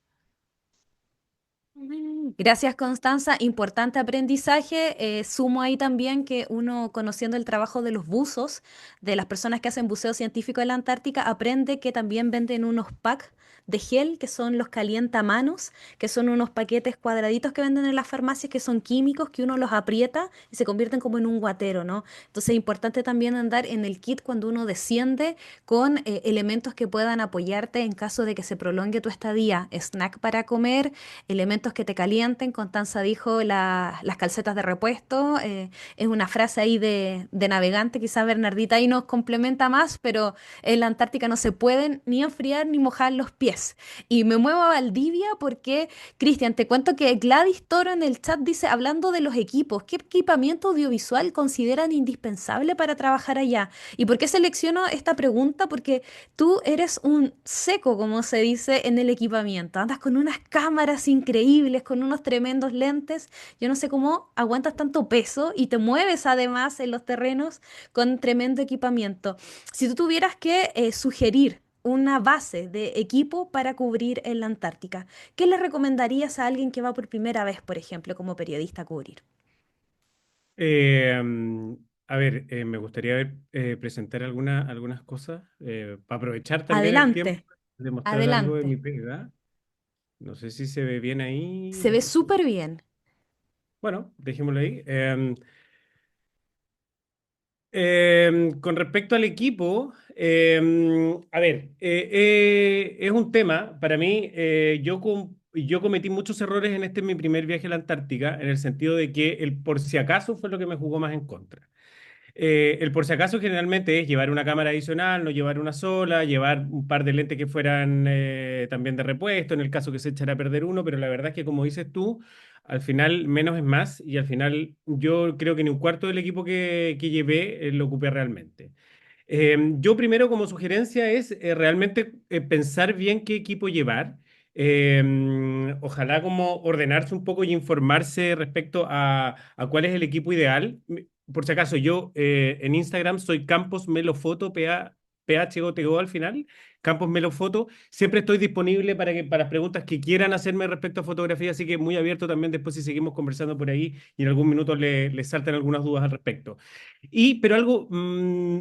Gracias, Constanza. Importante aprendizaje. Sumo ahí también que uno, conociendo el trabajo de los buzos, de las personas que hacen buceo científico en la Antártica, aprende que también venden unos packs de gel, que son los calientamanos, que son unos paquetes cuadraditos que venden en las farmacias, que son químicos, que uno los aprieta y se convierten como en un guatero, ¿no? Entonces es importante también andar en el kit cuando uno desciende con elementos que puedan apoyarte en caso de que se prolongue tu estadía, snack para comer, elementos que te calienten. Constanza dijo las calcetas de repuesto, es una frase ahí de navegante, quizás Bernardita ahí nos complementa más, pero en la Antártica no se pueden ni enfriar ni mojar los pies. Y me muevo a Valdivia porque, Cristian, te cuento que Gladys Toro en el chat dice, hablando de los equipos, ¿qué equipamiento audiovisual consideran indispensable para trabajar allá? ¿Y por qué selecciono esta pregunta? Porque tú eres un seco, como se dice, en el equipamiento. Andas con unas cámaras increíbles, con unos tremendos lentes. Yo no sé cómo aguantas tanto peso y te mueves además en los terrenos con tremendo equipamiento. Si tú tuvieras que sugerir una base de equipo para cubrir en la Antártica, ¿qué le recomendarías a alguien que va por primera vez, por ejemplo, como periodista a cubrir? Eh, a ver, me gustaría presentar algunas cosas para aprovechar también el tiempo Adelante, de mostrar algo de mi adelante. pega. No sé si se ve bien ahí. Se ve súper bien. Bueno, dejémoslo ahí. Con respecto al equipo, a ver, es un tema, para mí, yo cometí muchos errores en mi primer viaje a la Antártica, en el sentido de que el por si acaso fue lo que me jugó más en contra. El por si acaso generalmente es llevar una cámara adicional, no llevar una sola, llevar un par de lentes que fueran también de repuesto, en el caso que se echara a perder uno, pero la verdad es que como dices tú, al final menos es más y al final yo creo que ni un cuarto del equipo que llevé lo ocupé realmente. Yo primero como sugerencia es realmente pensar bien qué equipo llevar. Ojalá como ordenarse un poco y informarse respecto a cuál es el equipo ideal. Por si acaso, yo en Instagram soy Campos Melofoto, PHOTO al final, Campos Melofoto. Siempre estoy disponible para preguntas que quieran hacerme respecto a fotografía, así que muy abierto también después si seguimos conversando por ahí y en algún minuto le saltan algunas dudas al respecto. Pero algo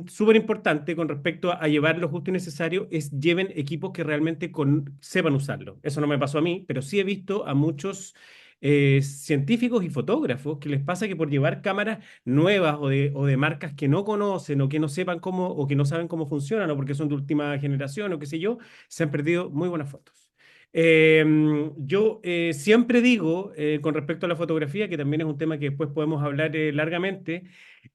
súper importante con respecto a llevar lo justo y necesario es lleven equipos que realmente sepan usarlo. Eso no me pasó a mí, pero sí he visto a muchos científicos y fotógrafos que les pasa que por llevar cámaras nuevas o de marcas que no conocen o que no sepan cómo o que no saben cómo funcionan o porque son de última generación o qué sé yo, se han perdido muy buenas fotos. Yo siempre digo, con respecto a la fotografía, que también es un tema que después podemos hablar largamente,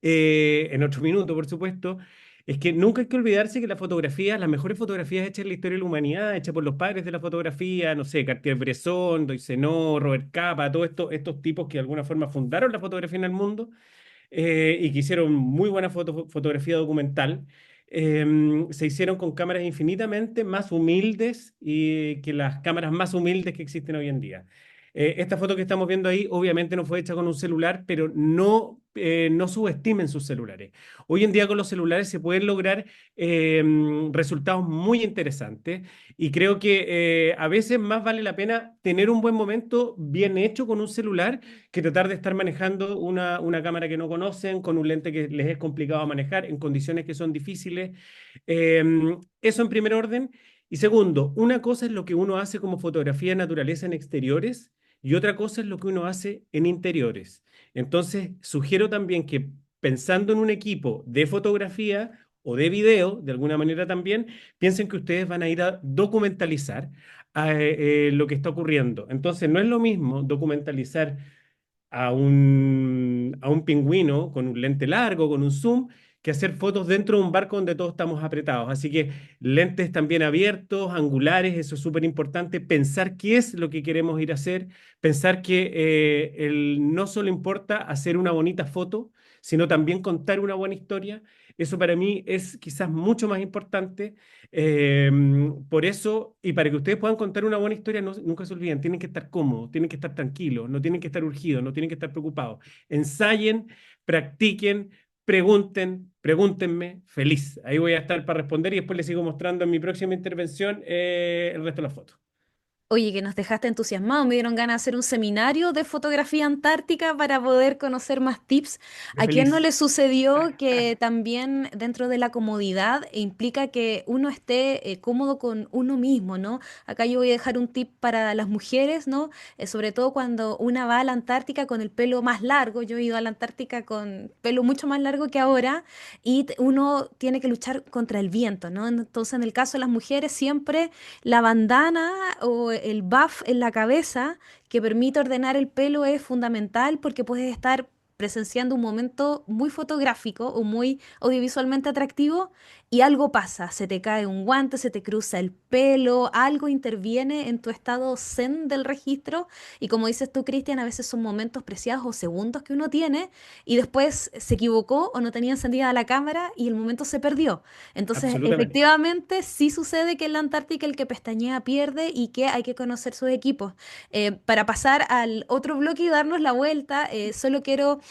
en otro minuto, por supuesto, es que nunca hay que olvidarse que la fotografía, las mejores fotografías hechas en la historia de la humanidad, hechas por los padres de la fotografía, no sé, Cartier-Bresson, Doissenot, Robert Capa, todos estos tipos que de alguna forma fundaron la fotografía en el mundo y que hicieron muy buena fotografía documental, se hicieron con cámaras infinitamente más humildes y que las cámaras más humildes que existen hoy en día. Esta foto que estamos viendo ahí obviamente no fue hecha con un celular, pero no subestimen sus celulares. Hoy en día con los celulares se pueden lograr resultados muy interesantes y creo que a veces más vale la pena tener un buen momento bien hecho con un celular que tratar de estar manejando una cámara que no conocen, con un lente que les es complicado manejar, en condiciones que son difíciles. Eh, Eso en primer orden. Y segundo, una cosa es lo que uno hace como fotografía de naturaleza en exteriores y otra cosa es lo que uno hace en interiores. Entonces, sugiero también que pensando en un equipo de fotografía o de video, de alguna manera también, piensen que ustedes van a ir a documentalizar lo que está ocurriendo. Entonces, no es lo mismo documentalizar a un pingüino con un lente largo, con un zoom, que hacer fotos dentro de un barco donde todos estamos apretados. Así que lentes también abiertos, angulares, eso es súper importante. Pensar qué es lo que queremos ir a hacer, pensar que no solo importa hacer una bonita foto, sino también contar una buena historia. Eso para mí es quizás mucho más importante. Eh, por eso, y para que ustedes puedan contar una buena historia, nunca se olviden, tienen que estar cómodos, tienen que estar tranquilos, no tienen que estar urgidos, no tienen que estar preocupados. Ensayen, practiquen, pregúntenme, feliz. Ahí voy a estar para responder y después les sigo mostrando en mi próxima intervención el resto de las fotos. Oye, que nos dejaste entusiasmados, me dieron ganas de hacer un seminario de fotografía antártica para poder conocer más tips. Yo ¿A quién no feliz. le sucedió que también dentro de la comodidad implica que uno esté cómodo con uno mismo, ¿no? Acá yo voy a dejar un tip para las mujeres, ¿no? Sobre todo cuando una va a la Antártica con el pelo más largo. Yo he ido a la Antártica con pelo mucho más largo que ahora y uno tiene que luchar contra el viento, ¿no? Entonces, en el caso de las mujeres, siempre la bandana o el buff en la cabeza que permite ordenar el pelo es fundamental porque puedes estar presenciando un momento muy fotográfico o muy audiovisualmente atractivo y algo pasa, se te cae un guante, se te cruza el pelo, algo interviene en tu estado zen del registro y como dices tú, Cristian, a veces son momentos preciados o segundos que uno tiene y después se equivocó o no tenía encendida la cámara y el momento se perdió. Entonces, Absolutamente. efectivamente, sí sucede que en la Antártica el que pestañea pierde y que hay que conocer sus equipos. Para pasar al otro bloque y darnos la vuelta, solo quiero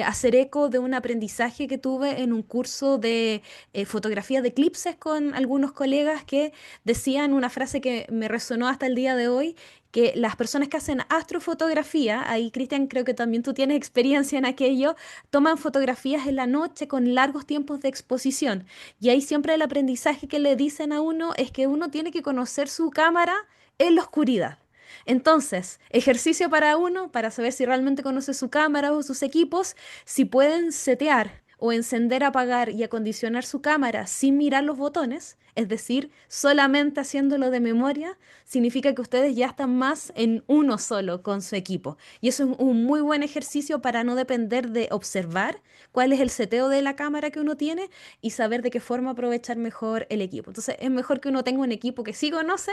hacer eco de un aprendizaje que tuve en un curso de fotografía de eclipses con algunos colegas que decían una frase que me resonó hasta el día de hoy, que las personas que hacen astrofotografía, ahí Cristian creo que también tú tienes experiencia en aquello, toman fotografías en la noche con largos tiempos de exposición. Y ahí siempre el aprendizaje que le dicen a uno es que uno tiene que conocer su cámara en la oscuridad. Entonces, ejercicio para uno, para saber si realmente conoce su cámara o sus equipos, si pueden setear o encender, apagar y acondicionar su cámara sin mirar los botones, es decir, solamente haciéndolo de memoria, significa que ustedes ya están más en uno solo con su equipo. Y eso es un muy buen ejercicio para no depender de observar cuál es el seteo de la cámara que uno tiene y saber de qué forma aprovechar mejor el equipo. Entonces, es mejor que uno tenga un equipo que sí conoce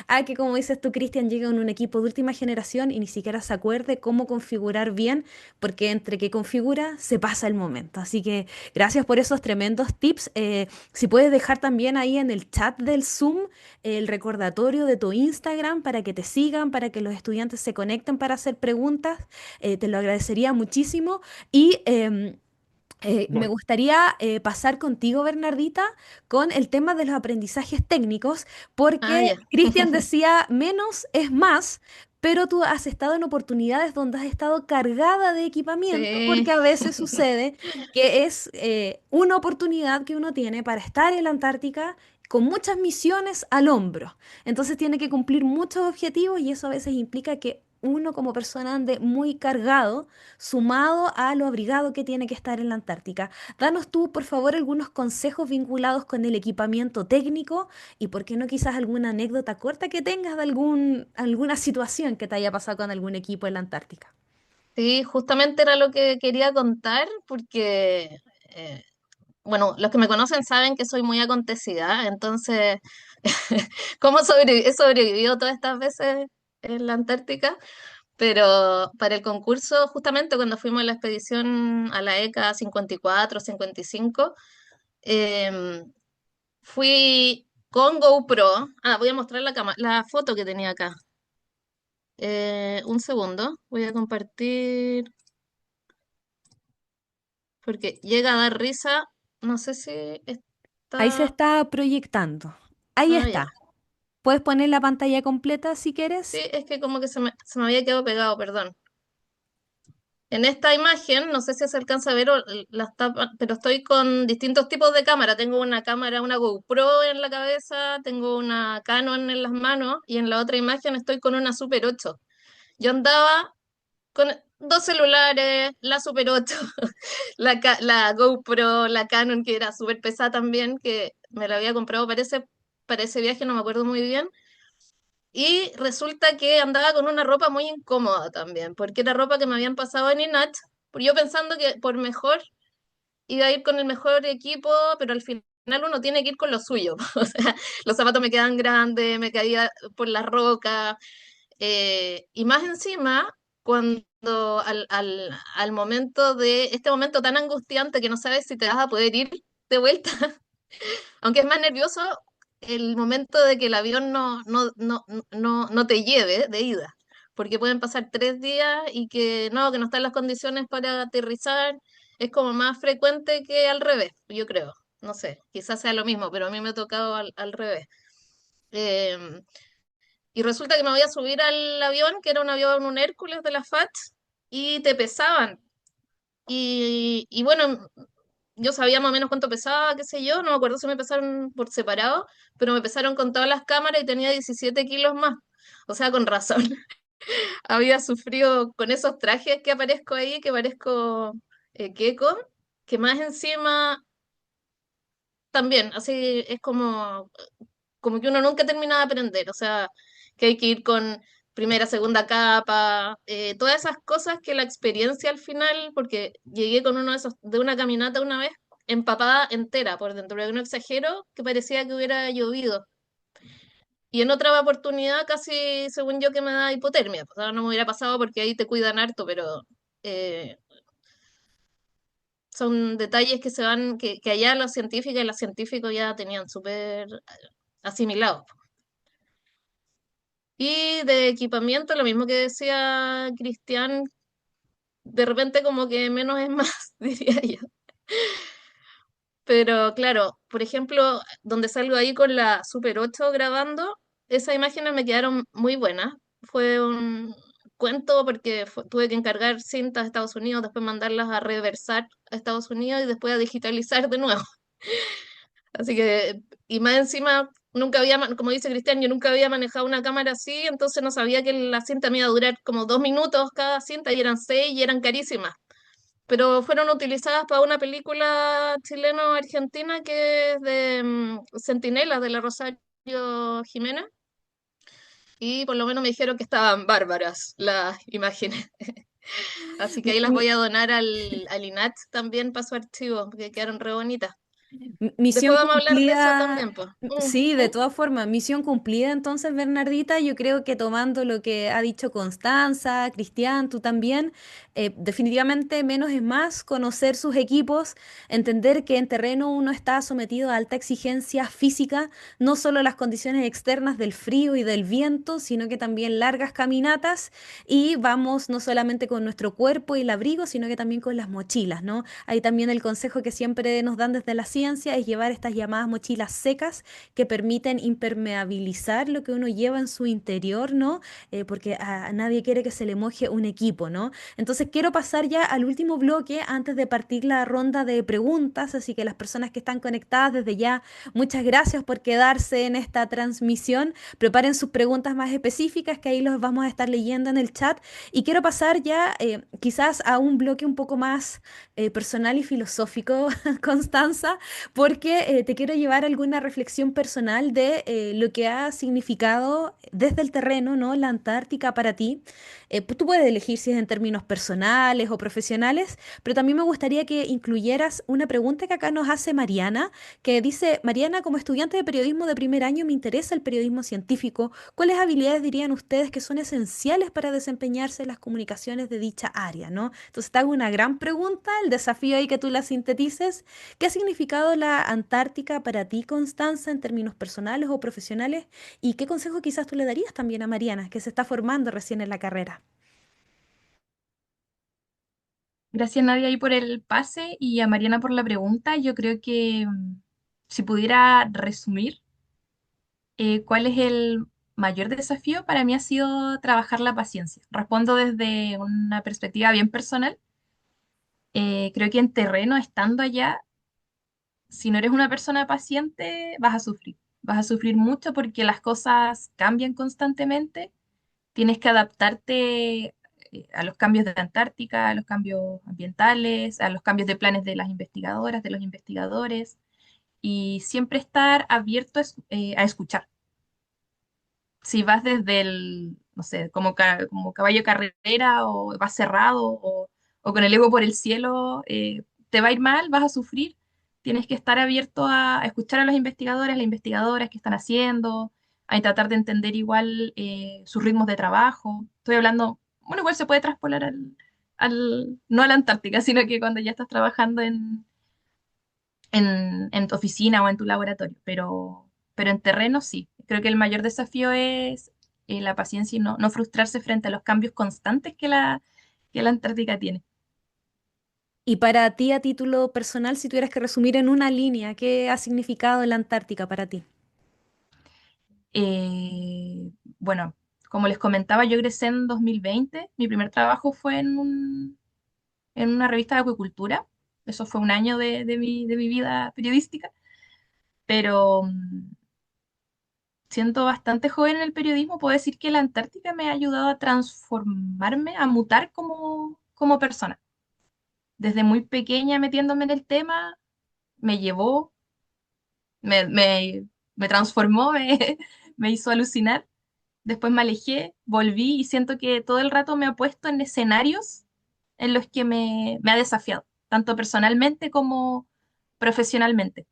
a que, como dices tú, Cristian, llegue en un equipo de última generación y ni siquiera se acuerde cómo configurar bien, porque entre que configura se pasa el momento. Así que gracias por esos tremendos tips. Si puedes dejar también ahí en el chat del Zoom el recordatorio de tu Instagram para que te sigan, para que los estudiantes se conecten para hacer preguntas, te lo agradecería muchísimo. Y me Voy. gustaría pasar contigo, Bernardita, con el tema de los aprendizajes técnicos, Ah, porque ya. Cristian decía, menos es más, pero tú has estado en oportunidades donde has estado cargada de equipamiento, Sí. porque a veces sucede que es una oportunidad que uno tiene para estar en la Antártica con muchas misiones al hombro. Entonces tiene que cumplir muchos objetivos y eso a veces implica que uno como persona ande muy cargado sumado a lo abrigado que tiene que estar en la Antártica. Danos tú, por favor, algunos consejos vinculados con el equipamiento técnico y, por qué no, quizás alguna anécdota corta que tengas de alguna situación que te haya pasado con algún equipo en la Antártica. Sí, justamente era lo que quería contar porque, eh, bueno, los que me conocen saben que soy muy acontecida, entonces, ¿cómo he sobrevivido todas estas veces en la Antártica? Pero para el concurso, justamente cuando fuimos a la expedición a la ECA 54, 55, em, fui con GoPro. Ah, voy a mostrar la foto que tenía acá. Un segundo, voy a compartir porque llega a dar risa. No sé si Ahí se está. está proyectando. Ahí Ah, ya. está. Puedes poner la pantalla completa si Sí, quieres. es que como que se me había quedado pegado, perdón. En esta imagen, no sé si se alcanza a ver las tapas, pero estoy con distintos tipos de cámara. Tengo una cámara, una GoPro en la cabeza, tengo una Canon en las manos y en la otra imagen estoy con una Super 8. Yo andaba con dos celulares, la Super 8, la GoPro, la Canon que era súper pesada también, que me la había comprado para ese viaje, no me acuerdo muy bien. Y resulta que andaba con una ropa muy incómoda también, porque era ropa que me habían pasado en INACH, yo pensando que por mejor iba a ir con el mejor equipo, pero al final uno tiene que ir con lo suyo. O sea, los zapatos me quedan grandes, me caía por la roca, y más encima, cuando al momento de este momento tan angustiante que no sabes si te vas a poder ir de vuelta, aunque es más nervioso el momento de que el avión no te lleve de ida, porque pueden pasar 3 días y que no están las condiciones para aterrizar, es como más frecuente que al revés, yo creo. No sé, quizás sea lo mismo, pero a mí me ha tocado al revés. Em, Y resulta que me voy a subir al avión, que era un avión, un Hércules de la FAT, y te pesaban. Y bueno, yo sabía más o menos cuánto pesaba, qué sé yo, no me acuerdo si me pesaron por separado, pero me pesaron con todas las cámaras y tenía 17 kilos más. O sea, con razón. Había sufrido con esos trajes que aparezco ahí, que parezco Keiko, que más encima también, así es como que uno nunca termina de aprender, o sea, que hay que ir con primera, segunda capa, todas esas cosas que la experiencia al final, porque llegué con uno de esos, de una caminata una vez, empapada entera por dentro, pero no exagero, que parecía que hubiera llovido. Y en otra oportunidad casi, según yo, que me da hipotermia. O sea, no me hubiera pasado porque ahí te cuidan harto, pero eh, son detalles que se van, que allá los científicos y los científicos ya tenían súper asimilados. Y de equipamiento, lo mismo que decía Cristian, de repente como que menos es más, diría yo. Pero claro, por ejemplo, donde salgo ahí con la Super 8 grabando, esas imágenes me quedaron muy buenas. Fue un cuento porque tuve que encargar cintas a Estados Unidos, después mandarlas a reversar a Estados Unidos y después a digitalizar de nuevo. Así que, y más encima, nunca había, como dice Cristian, yo nunca había manejado una cámara así, entonces no sabía que la cinta me iba a durar como 2 minutos cada cinta y eran seis y eran carísimas. Pero fueron utilizadas para una película chileno-argentina que es de Centinela, de la Rosario Jiménez, y por lo menos me dijeron que estaban bárbaras las imágenes. Así que ahí las Mi- voy a donar al INAT también para su archivo, porque quedaron re bonitas. Misión Después vamos a hablar de eso cumplida, también, pues. sí, de todas formas, misión cumplida entonces, Bernardita, yo creo que tomando lo que ha dicho Constanza, Cristian, tú también, definitivamente menos es más, conocer sus equipos, entender que en terreno uno está sometido a alta exigencia física, no solo las condiciones externas del frío y del viento, sino que también largas caminatas y vamos no solamente con nuestro cuerpo y el abrigo, sino que también con las mochilas, ¿no? Ahí también el consejo que siempre nos dan desde la ciencia es llevar estas llamadas mochilas secas que permiten impermeabilizar lo que uno lleva en su interior, ¿no? Porque a nadie quiere que se le moje un equipo, ¿no? Entonces quiero pasar ya al último bloque antes de partir la ronda de preguntas, así que las personas que están conectadas desde ya, muchas gracias por quedarse en esta transmisión. Preparen sus preguntas más específicas que ahí los vamos a estar leyendo en el chat. Y quiero pasar ya quizás a un bloque un poco más personal y filosófico, Constanza, porque te quiero llevar a alguna reflexión personal de lo que ha significado desde el terreno, ¿no? La Antártica para ti. Tú puedes elegir si es en términos personales o profesionales, pero también me gustaría que incluyeras una pregunta que acá nos hace Mariana, que dice, Mariana, como estudiante de periodismo de primer año, me interesa el periodismo científico. ¿Cuáles habilidades dirían ustedes que son esenciales para desempeñarse en las comunicaciones de dicha área, ¿no? Entonces te hago una gran pregunta, el desafío ahí que tú la sintetices. ¿Qué ha significado la Antártica para ti, Constanza, en términos personales o profesionales? ¿Y qué consejo quizás tú le darías también a Mariana, que se está formando recién en la carrera? Gracias, Nadia, ahí por el pase y a Mariana por la pregunta. Yo creo que si pudiera resumir cuál es el mayor desafío, para mí ha sido trabajar la paciencia. Respondo desde una perspectiva bien personal. Creo que en terreno, estando allá, si no eres una persona paciente, vas a sufrir. Vas a sufrir mucho porque las cosas cambian constantemente. Tienes que adaptarte a los cambios de Antártica, a los cambios ambientales, a los cambios de planes de las investigadoras, de los investigadores, y siempre estar abierto a escuchar. Si vas desde el, no sé, como caballo de carrera o vas cerrado o con el ego por el cielo, te va a ir mal, vas a sufrir. Tienes que estar abierto a escuchar a los investigadores, las investigadoras que están haciendo, a tratar de entender igual sus ritmos de trabajo. Estoy hablando, bueno, igual se puede traspolar no a la Antártica, sino que cuando ya estás trabajando en tu oficina o en tu laboratorio, pero en terreno sí. Creo que el mayor desafío es la paciencia y no frustrarse frente a los cambios constantes que la Antártica tiene. Y para ti, a título personal, si tuvieras que resumir en una línea, ¿qué ha significado la Antártica para ti? Eh, bueno, como les comentaba, yo egresé en 2020. Mi primer trabajo fue en una revista de acuicultura. Eso fue un año de mi vida periodística, pero siendo bastante joven en el periodismo, puedo decir que la Antártica me ha ayudado a transformarme, a mutar como persona. Desde muy pequeña metiéndome en el tema, me llevó, me, me, me transformó, me hizo alucinar. Después me alejé, volví y siento que todo el rato me ha puesto en escenarios en los que me ha desafiado, tanto personalmente como profesionalmente.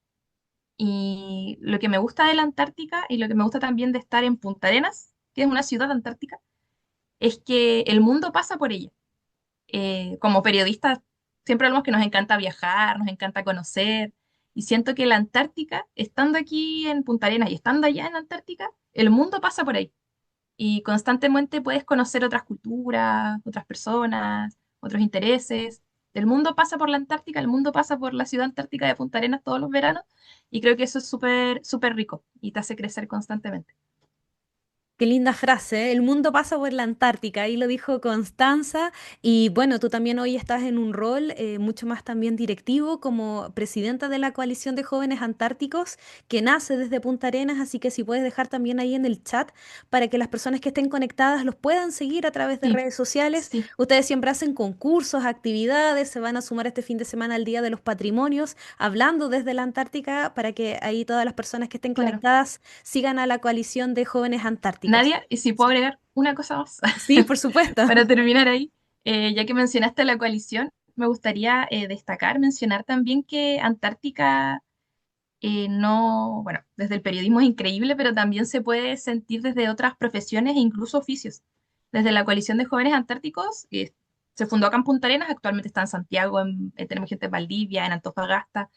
Y lo que me gusta de la Antártica y lo que me gusta también de estar en Punta Arenas, que es una ciudad antártica, es que el mundo pasa por ella. Como periodistas, siempre hablamos que nos encanta viajar, nos encanta conocer, y siento que la Antártica, estando aquí en Punta Arenas y estando allá en la Antártica, el mundo pasa por ahí. Y constantemente puedes conocer otras culturas, otras personas, otros intereses. El mundo pasa por la Antártica, el mundo pasa por la ciudad antártica de Punta Arenas todos los veranos, y creo que eso es súper, súper rico y te hace crecer constantemente. Qué linda frase, ¿eh? El mundo pasa por la Antártica, ahí lo dijo Constanza. Y bueno, tú también hoy estás en un rol mucho más también directivo como presidenta de la Coalición de Jóvenes Antárticos que nace desde Punta Arenas, así que si puedes dejar también ahí en el chat para que las personas que estén conectadas los puedan seguir a través de Sí, redes sociales. sí, Ustedes siempre hacen concursos, actividades, se van a sumar este fin de semana al Día de los Patrimonios, hablando desde la Antártica para que ahí todas las personas que estén claro. conectadas sigan a la Coalición de Jóvenes Antárticos. Nadia, y si puedo agregar una cosa más Sí, por supuesto. para terminar ahí, ya que mencionaste la coalición, me gustaría destacar, mencionar también que Antártica no, bueno, desde el periodismo es increíble, pero también se puede sentir desde otras profesiones e incluso oficios. Desde la Coalición de Jóvenes Antárticos, se fundó acá en Punta Arenas, actualmente está en Santiago, tenemos gente en Valdivia, en Antofagasta,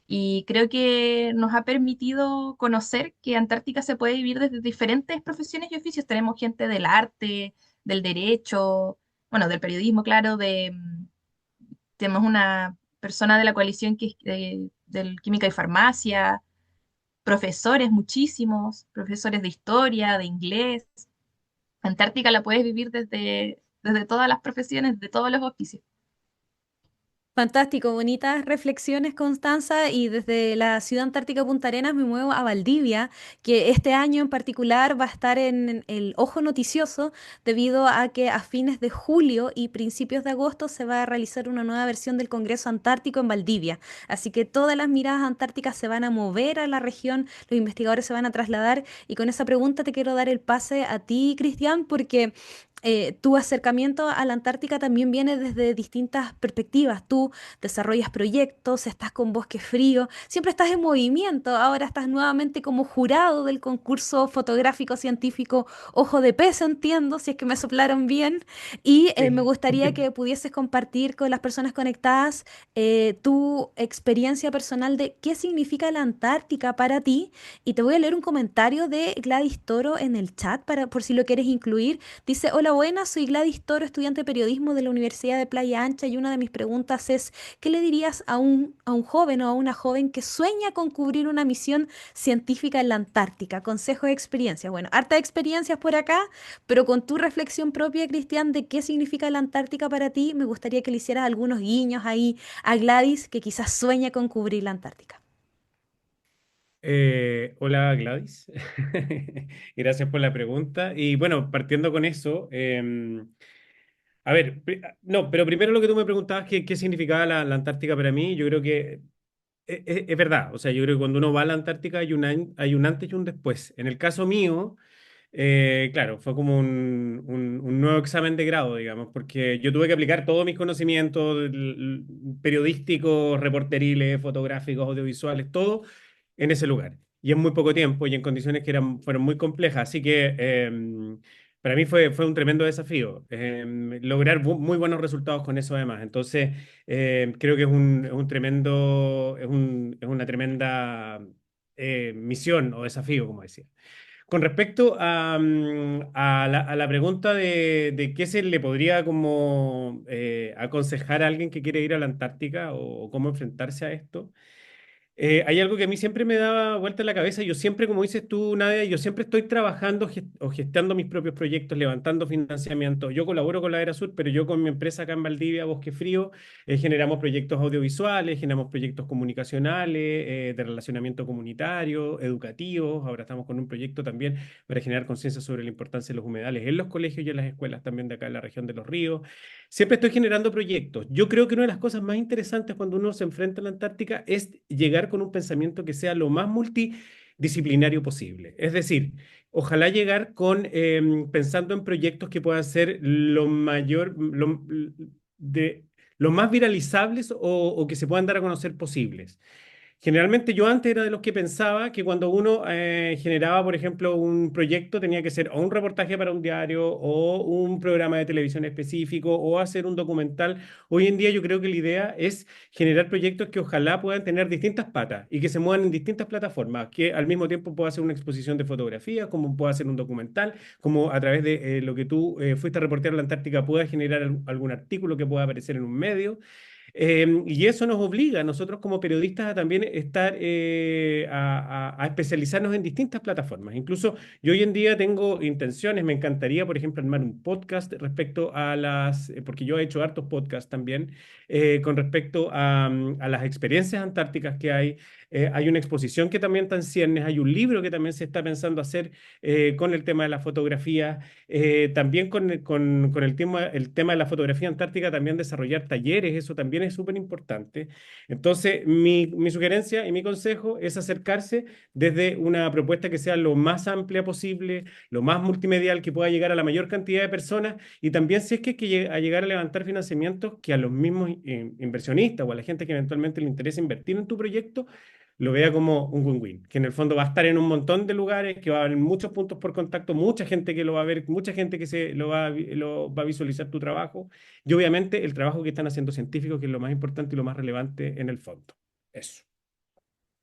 y creo que nos ha permitido conocer que Antártica se puede vivir desde diferentes profesiones y oficios. Tenemos gente del arte, del derecho, bueno, del periodismo, claro, tenemos una persona de la coalición que es del química y farmacia, profesores muchísimos, profesores de historia, de inglés. Antártica la puedes vivir desde todas las profesiones, de todos los oficios. Fantástico, bonitas reflexiones, Constanza. Y desde la ciudad antártica Punta Arenas me muevo a Valdivia, que este año en particular va a estar en el ojo noticioso debido a que a fines de julio y principios de agosto se va a realizar una nueva versión del Congreso Antártico en Valdivia. Así que todas las miradas antárticas se van a mover a la región, los investigadores se van a trasladar. Y con esa pregunta te quiero dar el pase a ti, Cristian, porque tu acercamiento a la Antártica también viene desde distintas perspectivas. Tú desarrollas proyectos, estás con Bosque Frío, siempre estás en movimiento. Ahora estás nuevamente como jurado del concurso fotográfico científico Ojo de Pez, entiendo, si es que me soplaron bien. Y me Sí. gustaría que pudieses compartir con las personas conectadas tu experiencia personal de qué significa la Antártica para ti. Y te voy a leer un comentario de Gladys Toro en el chat para, por si lo quieres incluir. Dice, hola buenas, soy Gladys Toro, estudiante de periodismo de la Universidad de Playa Ancha y una de mis preguntas es, ¿qué le dirías a un joven o a una joven que sueña con cubrir una misión científica en la Antártica? Consejos de experiencia. Bueno, harta experiencias por acá, pero con tu reflexión propia, Cristian, de qué significa la Antártica para ti, me gustaría que le hicieras algunos guiños ahí a Gladys, que quizás sueña con cubrir la Antártica. Hola Gladys, gracias por la pregunta. Y bueno, partiendo con eso, a ver, no, pero primero lo que tú me preguntabas, ¿qué significaba la Antártica para mí? Yo creo que es verdad, o sea, yo creo que cuando uno va a la Antártica hay un antes y un después. En el caso mío, claro, fue como un nuevo examen de grado, digamos, porque yo tuve que aplicar todos mis conocimientos periodísticos, reporteriles, fotográficos, audiovisuales, todo en ese lugar. Y en muy poco tiempo y en condiciones que fueron muy complejas. Así que para mí fue un tremendo desafío lograr muy buenos resultados con eso además. Entonces, creo que es un tremendo, es una tremenda misión o desafío, como decía. Con respecto a la pregunta de qué se le podría como aconsejar a alguien que quiere ir a la Antártica o cómo enfrentarse a esto, Hay algo que a mí siempre me daba vuelta en la cabeza. Yo siempre, como dices tú, Nadia, yo siempre estoy trabajando o gestando mis propios proyectos, levantando financiamiento. Yo colaboro con la Era Sur, pero yo con mi empresa acá en Valdivia, Bosque Frío, generamos proyectos audiovisuales, generamos proyectos comunicacionales, de relacionamiento comunitario, educativos. Ahora estamos con un proyecto también para generar conciencia sobre la importancia de los humedales en los colegios y en las escuelas también de acá en la región de Los Ríos. Siempre estoy generando proyectos. Yo creo que una de las cosas más interesantes cuando uno se enfrenta a la Antártica es llegar con un pensamiento que sea lo más multidisciplinario posible. Es decir, ojalá llegar con pensando en proyectos que puedan ser de, lo más viralizables o que se puedan dar a conocer posibles. Generalmente yo antes era de los que pensaba que cuando uno generaba, por ejemplo, un proyecto tenía que ser o un reportaje para un diario o un programa de televisión específico o hacer un documental. Hoy en día yo creo que la idea es generar proyectos que ojalá puedan tener distintas patas y que se muevan en distintas plataformas, que al mismo tiempo pueda hacer una exposición de fotografías, como pueda hacer un documental, como a través de lo que tú fuiste a reportear en la Antártica pueda generar algún artículo que pueda aparecer en un medio. Y eso nos obliga a nosotros como periodistas a también estar a especializarnos en distintas plataformas. Incluso yo hoy en día tengo intenciones, me encantaría, por ejemplo, armar un podcast respecto a porque yo he hecho hartos podcasts también, con respecto a las experiencias antárticas que hay. Hay una exposición que también está en ciernes, hay un libro que también se está pensando hacer con el tema de la fotografía. También con el tema de la fotografía antártica, también desarrollar talleres, eso también es súper importante. Entonces, mi sugerencia y mi consejo es acercarse desde una propuesta que sea lo más amplia posible, lo más multimedial, que pueda llegar a la mayor cantidad de personas y también si es que hay que llegar a levantar financiamientos que a los mismos inversionistas o a la gente que eventualmente le interesa invertir en tu proyecto lo vea como un win-win, que en el fondo va a estar en un montón de lugares, que va a haber muchos puntos por contacto, mucha gente que lo va a ver, mucha gente que lo va a visualizar tu trabajo y obviamente el trabajo que están haciendo científicos, que es lo más importante y lo más relevante en el fondo. Eso.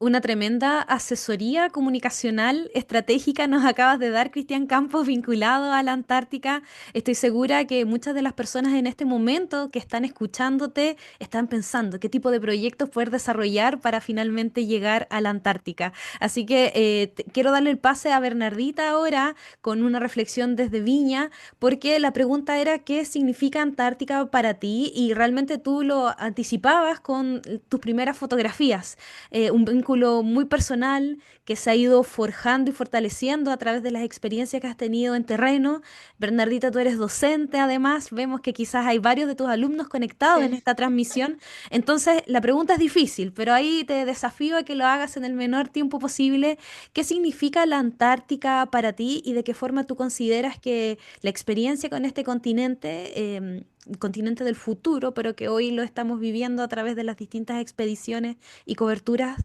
Una tremenda asesoría comunicacional estratégica nos acabas de dar, Cristian Campos, vinculado a la Antártica. Estoy segura que muchas de las personas en este momento que están escuchándote están pensando qué tipo de proyectos poder desarrollar para finalmente llegar a la Antártica. Así que quiero darle el pase a Bernardita ahora con una reflexión desde Viña, porque la pregunta era qué significa Antártica para ti y realmente tú lo anticipabas con tus primeras fotografías, un vínculo muy personal que se ha ido forjando y fortaleciendo a través de las experiencias que has tenido en terreno. Bernardita, tú eres docente, además, vemos que quizás hay varios de tus alumnos conectados en Sí. esta transmisión. Entonces, la pregunta es difícil, pero ahí te desafío a que lo hagas en el menor tiempo posible. ¿Qué significa la Antártica para ti y de qué forma tú consideras que la experiencia con este continente, continente del futuro, pero que hoy lo estamos viviendo a través de las distintas expediciones y coberturas,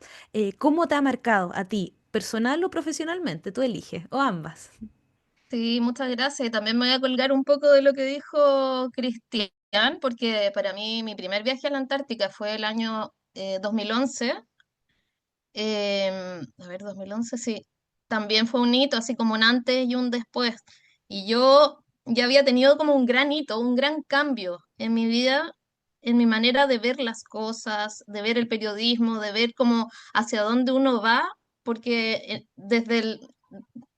¿cómo te ha marcado a ti, personal o profesionalmente? Tú eliges, o ambas. Sí, muchas gracias. Y también me voy a colgar un poco de lo que dijo Cristian, porque para mí mi primer viaje a la Antártica fue el año 2011. A ver, 2011, sí. También fue un hito, así como un antes y un después. Y yo ya había tenido como un gran hito, un gran cambio en mi vida, en mi manera de ver las cosas, de ver el periodismo, de ver cómo hacia dónde uno va, porque desde el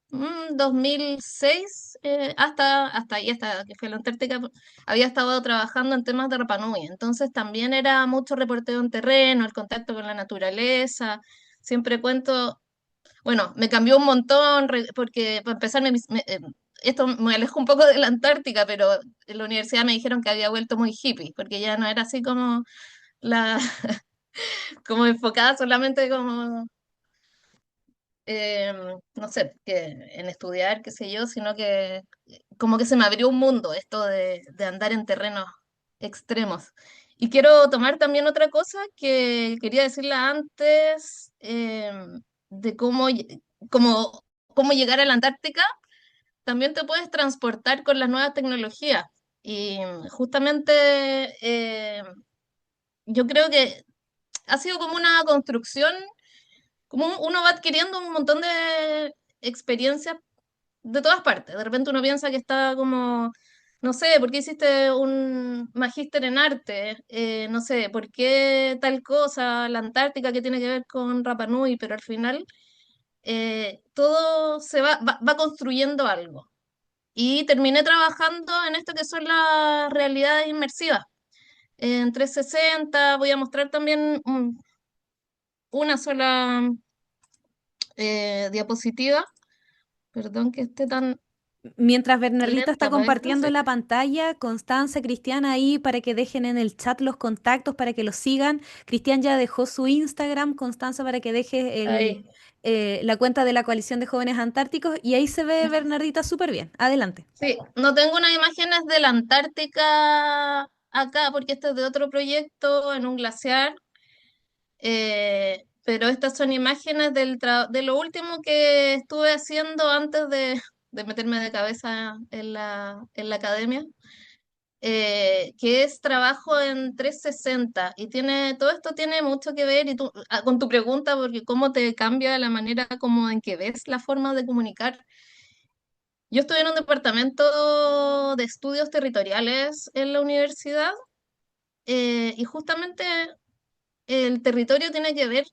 2006 hasta ahí, hasta que fui a la Antártica, había estado trabajando en temas de Rapa Nui. Entonces también era mucho reporteo en terreno, el contacto con la naturaleza. Siempre cuento, bueno, me cambió un montón porque para empezar, esto me alejo un poco de la Antártica, pero en la universidad me dijeron que había vuelto muy hippie, porque ya no era así como la, como enfocada solamente como eh, no sé, que en estudiar, qué sé yo, sino que como que se me abrió un mundo esto de andar en terrenos extremos. Y quiero tomar también otra cosa que quería decirla antes, de cómo, cómo llegar a la Antártica. También te puedes transportar con las nuevas tecnologías. Y justamente yo creo que ha sido como una construcción, como uno va adquiriendo un montón de experiencias de todas partes. De repente uno piensa que está como no sé, ¿por qué hiciste un magíster en arte? No sé, ¿por qué tal cosa, la Antártica que tiene que ver con Rapa Nui? Pero al final todo va construyendo algo. Y terminé trabajando en esto que son las realidades inmersivas. En 360 voy a mostrar también una sola diapositiva. Perdón que esté tan Mientras Bernardita está lenta para esto. compartiendo Sí. la pantalla, Constanza, Cristian ahí para que dejen en el chat los contactos para que los sigan. Cristian ya dejó su Instagram, Constanza para que deje Ahí. la cuenta de la Coalición de Jóvenes Antárticos y ahí se ve Bernardita súper bien. Adelante. Sí, no tengo unas imágenes de la Antártica acá porque esto es de otro proyecto en un glaciar, pero estas son imágenes de lo último que estuve haciendo antes de meterme de cabeza en la academia, que es trabajo en 360 y todo esto tiene mucho que ver con tu pregunta porque cómo te cambia la manera como en que ves la forma de comunicar. Yo estoy en un departamento de estudios territoriales en la universidad, y justamente el territorio tiene que ver,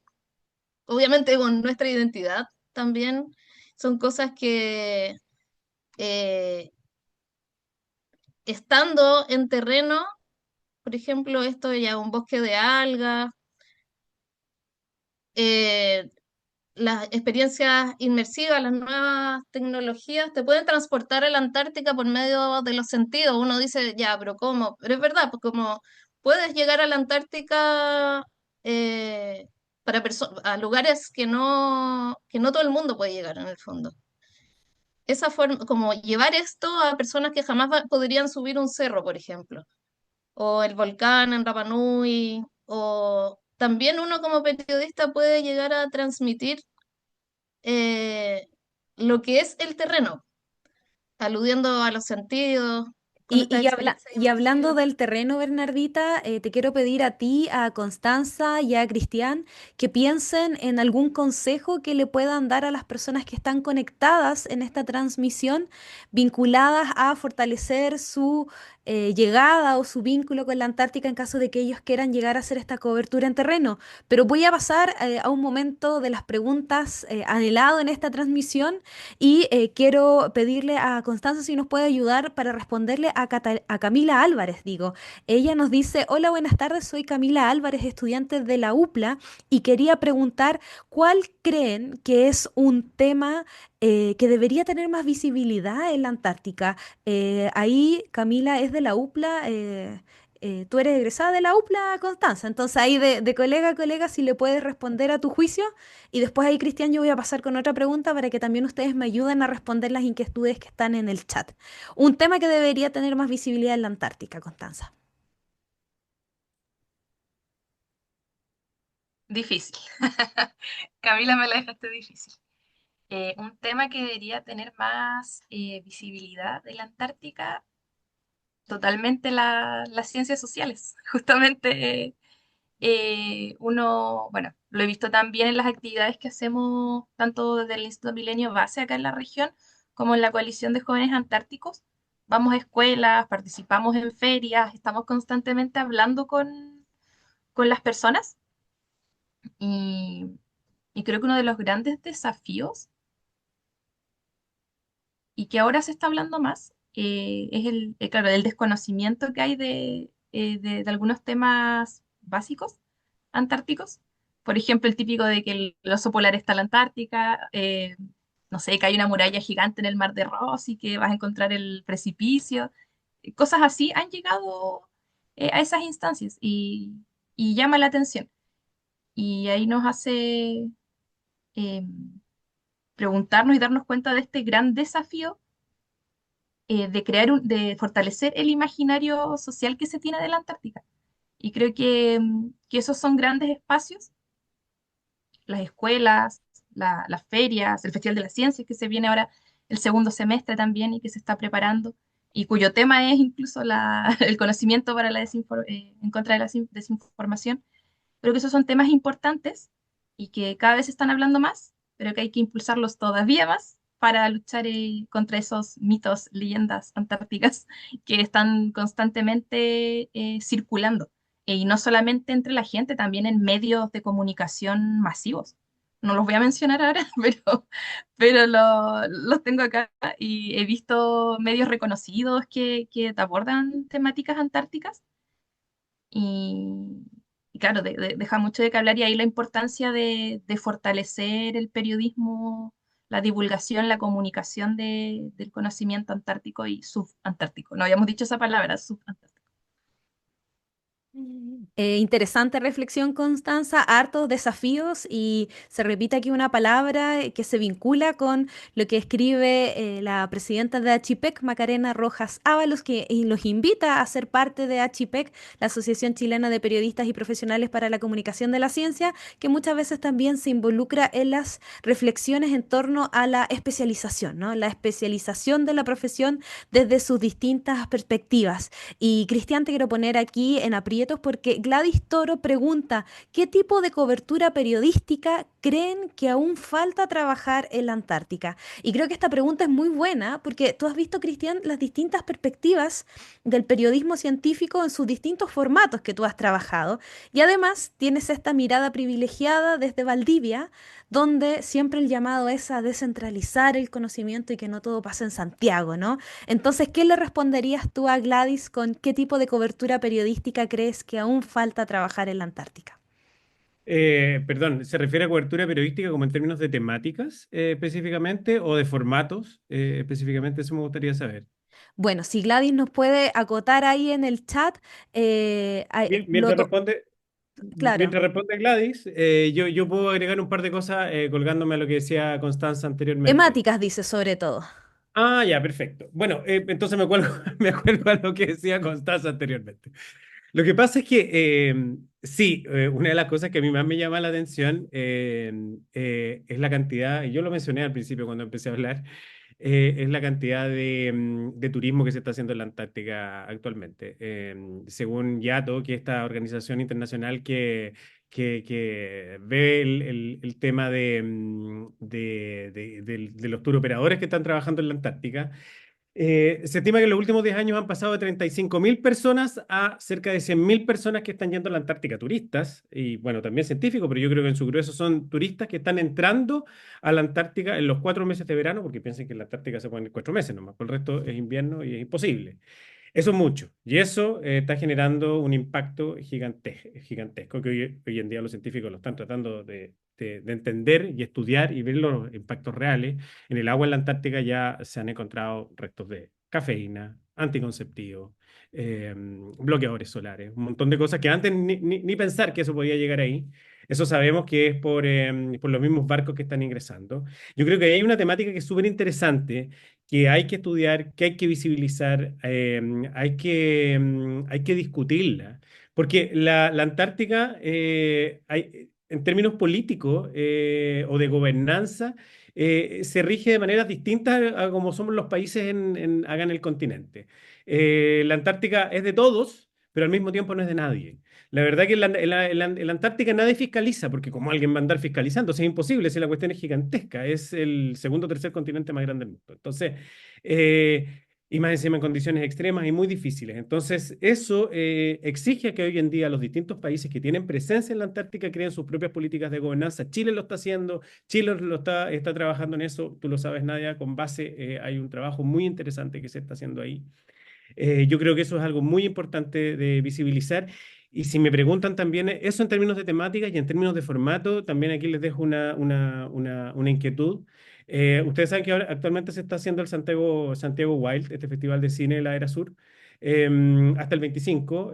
obviamente, con nuestra identidad también. Son cosas que eh, estando en terreno, por ejemplo, esto ya un bosque de algas, eh, las experiencias inmersivas, las nuevas tecnologías te pueden transportar a la Antártica por medio de los sentidos. Uno dice, ya, pero ¿cómo? Pero es verdad, pues como puedes llegar a la Antártica a lugares que no todo el mundo puede llegar en el fondo. Esa forma, como llevar esto a personas que jamás podrían subir un cerro, por ejemplo, o el volcán en Rapa Nui, o también uno como periodista puede llegar a transmitir eh, lo que es el terreno, aludiendo a los sentidos, con esta experiencia Y hablando inmersiva. del terreno, Bernardita, te quiero pedir a ti, a Constanza y a Cristian que piensen en algún consejo que le puedan dar a las personas que están conectadas en esta transmisión, vinculadas a fortalecer su llegada o su vínculo con la Antártica en caso de que ellos quieran llegar a hacer esta cobertura en terreno. Pero voy a pasar a un momento de las preguntas anhelado en esta transmisión y quiero pedirle a Constanza si nos puede ayudar para responderle a Camila Álvarez, digo. Ella nos dice, hola, buenas tardes, soy Camila Álvarez, estudiante de la UPLA, y quería preguntar cuál creen que es un tema que debería tener más visibilidad en la Antártica. Ahí Camila es de la UPLA. Tú eres egresada de la UPLA, Constanza. Entonces ahí de colega a colega, si le puedes responder a tu juicio. Y después ahí, Cristian, yo voy a pasar con otra pregunta para que también ustedes me ayuden a responder las inquietudes que están en el chat. Un tema que debería tener más visibilidad en la Antártica, Constanza. Difícil. Camila, me la dejaste difícil. Un tema que debería tener más visibilidad en la Antártica, totalmente las ciencias sociales. Justamente uno, bueno, lo he visto también en las actividades que hacemos tanto desde el Instituto Milenio Base acá en la región como en la Coalición de Jóvenes Antárticos. Vamos a escuelas, participamos en ferias, estamos constantemente hablando con las personas y, y creo que uno de los grandes desafíos y que ahora se está hablando más es claro, el desconocimiento que hay de algunos temas básicos antárticos. Por ejemplo, el típico de que el oso polar está en la Antártica, no sé, que hay una muralla gigante en el mar de Ross y que vas a encontrar el precipicio. Cosas así han llegado a esas instancias y llama la atención. Y ahí nos hace eh, preguntarnos y darnos cuenta de este gran desafío de fortalecer el imaginario social que se tiene de la Antártica. Y creo que esos son grandes espacios, las escuelas, las ferias, el Festival de las Ciencias que se viene ahora el segundo semestre también y que se está preparando, y cuyo tema es incluso el conocimiento para en contra de la desinformación. Creo que esos son temas importantes y que cada vez se están hablando más, pero que hay que impulsarlos todavía más para luchar contra esos mitos, leyendas antárticas que están constantemente circulando. Y no solamente entre la gente, también en medios de comunicación masivos. No los voy a mencionar ahora, pero los tengo acá y he visto medios reconocidos que abordan temáticas antárticas y, y claro, deja mucho de qué hablar y ahí la importancia de fortalecer el periodismo, la divulgación, la comunicación del conocimiento antártico y subantártico. No habíamos dicho esa palabra, subantártico. Interesante reflexión, Constanza, hartos desafíos y se repite aquí una palabra que se vincula con lo que escribe la presidenta de Achipec, Macarena Rojas Ábalos, que los invita a ser parte de Achipec, la Asociación Chilena de Periodistas y Profesionales para la Comunicación de la Ciencia, que muchas veces también se involucra en las reflexiones en torno a la especialización, ¿no? La especialización de la profesión desde sus distintas perspectivas. Y Cristian, te quiero poner aquí en aprietos porque Gladys Toro pregunta, ¿qué tipo de cobertura periodística creen que aún falta trabajar en la Antártica? Y creo que esta pregunta es muy buena porque tú has visto, Cristian, las distintas perspectivas del periodismo científico en sus distintos formatos que tú has trabajado. Y además tienes esta mirada privilegiada desde Valdivia, donde siempre el llamado es a descentralizar el conocimiento y que no todo pase en Santiago, ¿no? Entonces, ¿qué le responderías tú a Gladys con qué tipo de cobertura periodística crees que aún falta trabajar en la Antártica? Perdón, ¿se refiere a cobertura periodística como en términos de temáticas específicamente o de formatos específicamente? Eso me gustaría saber. Bueno, si Gladys nos puede acotar ahí en el chat, Mientras responde, claro, mientras responde Gladys, yo puedo agregar un par de cosas colgándome a lo que decía Constanza anteriormente. temáticas dice sobre todo. Ah, ya, perfecto. Bueno, entonces me cuelgo, me acuerdo a lo que decía Constanza anteriormente. Lo que pasa es que sí, una de las cosas que a mí más me llama la atención es la cantidad, y yo lo mencioné al principio cuando empecé a hablar, es la cantidad de turismo que se está haciendo en la Antártica actualmente. Según IATO, que es esta organización internacional que ve el tema de los tour operadores que están trabajando en la Antártica. Se estima que en los últimos 10 años han pasado de 35.000 personas a cerca de 100.000 personas que están yendo a la Antártica, turistas, y bueno, también científicos, pero yo creo que en su grueso son turistas que están entrando a la Antártica en los 4 meses de verano, porque piensen que en la Antártica se pueden ir 4 meses nomás, por el resto es invierno y es imposible. Eso es mucho, y eso está generando un impacto gigantesco que hoy en día los científicos lo están tratando de entender y estudiar y ver los impactos reales. En el agua en la Antártica ya se han encontrado restos de cafeína, anticonceptivos, bloqueadores solares, un montón de cosas que antes ni pensar que eso podía llegar ahí. Eso sabemos que es por los mismos barcos que están ingresando. Yo creo que hay una temática que es súper interesante, que hay que estudiar, que hay que visibilizar, hay que discutirla. Porque la Antártica, en términos políticos o de gobernanza, se rige de maneras distintas a como somos los países acá en el continente. La Antártica es de todos, pero al mismo tiempo no es de nadie. La verdad que en la Antártica nadie fiscaliza, porque como alguien va a andar fiscalizando, si es imposible, si la cuestión es gigantesca, es el segundo o tercer continente más grande del mundo. Entonces, y más encima en condiciones extremas y muy difíciles. Entonces, eso exige que hoy en día los distintos países que tienen presencia en la Antártica creen sus propias políticas de gobernanza. Chile lo está haciendo, Chile está trabajando en eso, tú lo sabes, Nadia, con base, hay un trabajo muy interesante que se está haciendo ahí. Yo creo que eso es algo muy importante de visibilizar. Y si me preguntan también eso en términos de temáticas y en términos de formato, también aquí les dejo una inquietud. Ustedes saben que actualmente se está haciendo el Santiago Wild, este festival de cine de la Era Sur, hasta el 25.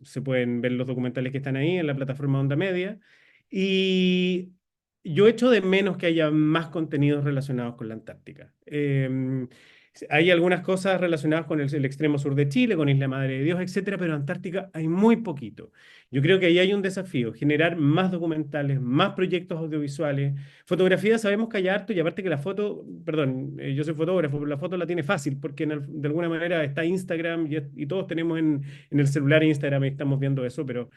Se pueden ver los documentales que están ahí en la plataforma Onda Media. Y yo echo de menos que haya más contenidos relacionados con la Antártica. Hay algunas cosas relacionadas con el extremo sur de Chile, con Isla Madre de Dios, etcétera, pero Antártica hay muy poquito. Yo creo que ahí hay un desafío, generar más documentales, más proyectos audiovisuales. Fotografía sabemos que hay harto y aparte que la foto, perdón, yo soy fotógrafo, pero la foto la tiene fácil porque de alguna manera está Instagram y todos tenemos en el celular Instagram y estamos viendo eso, pero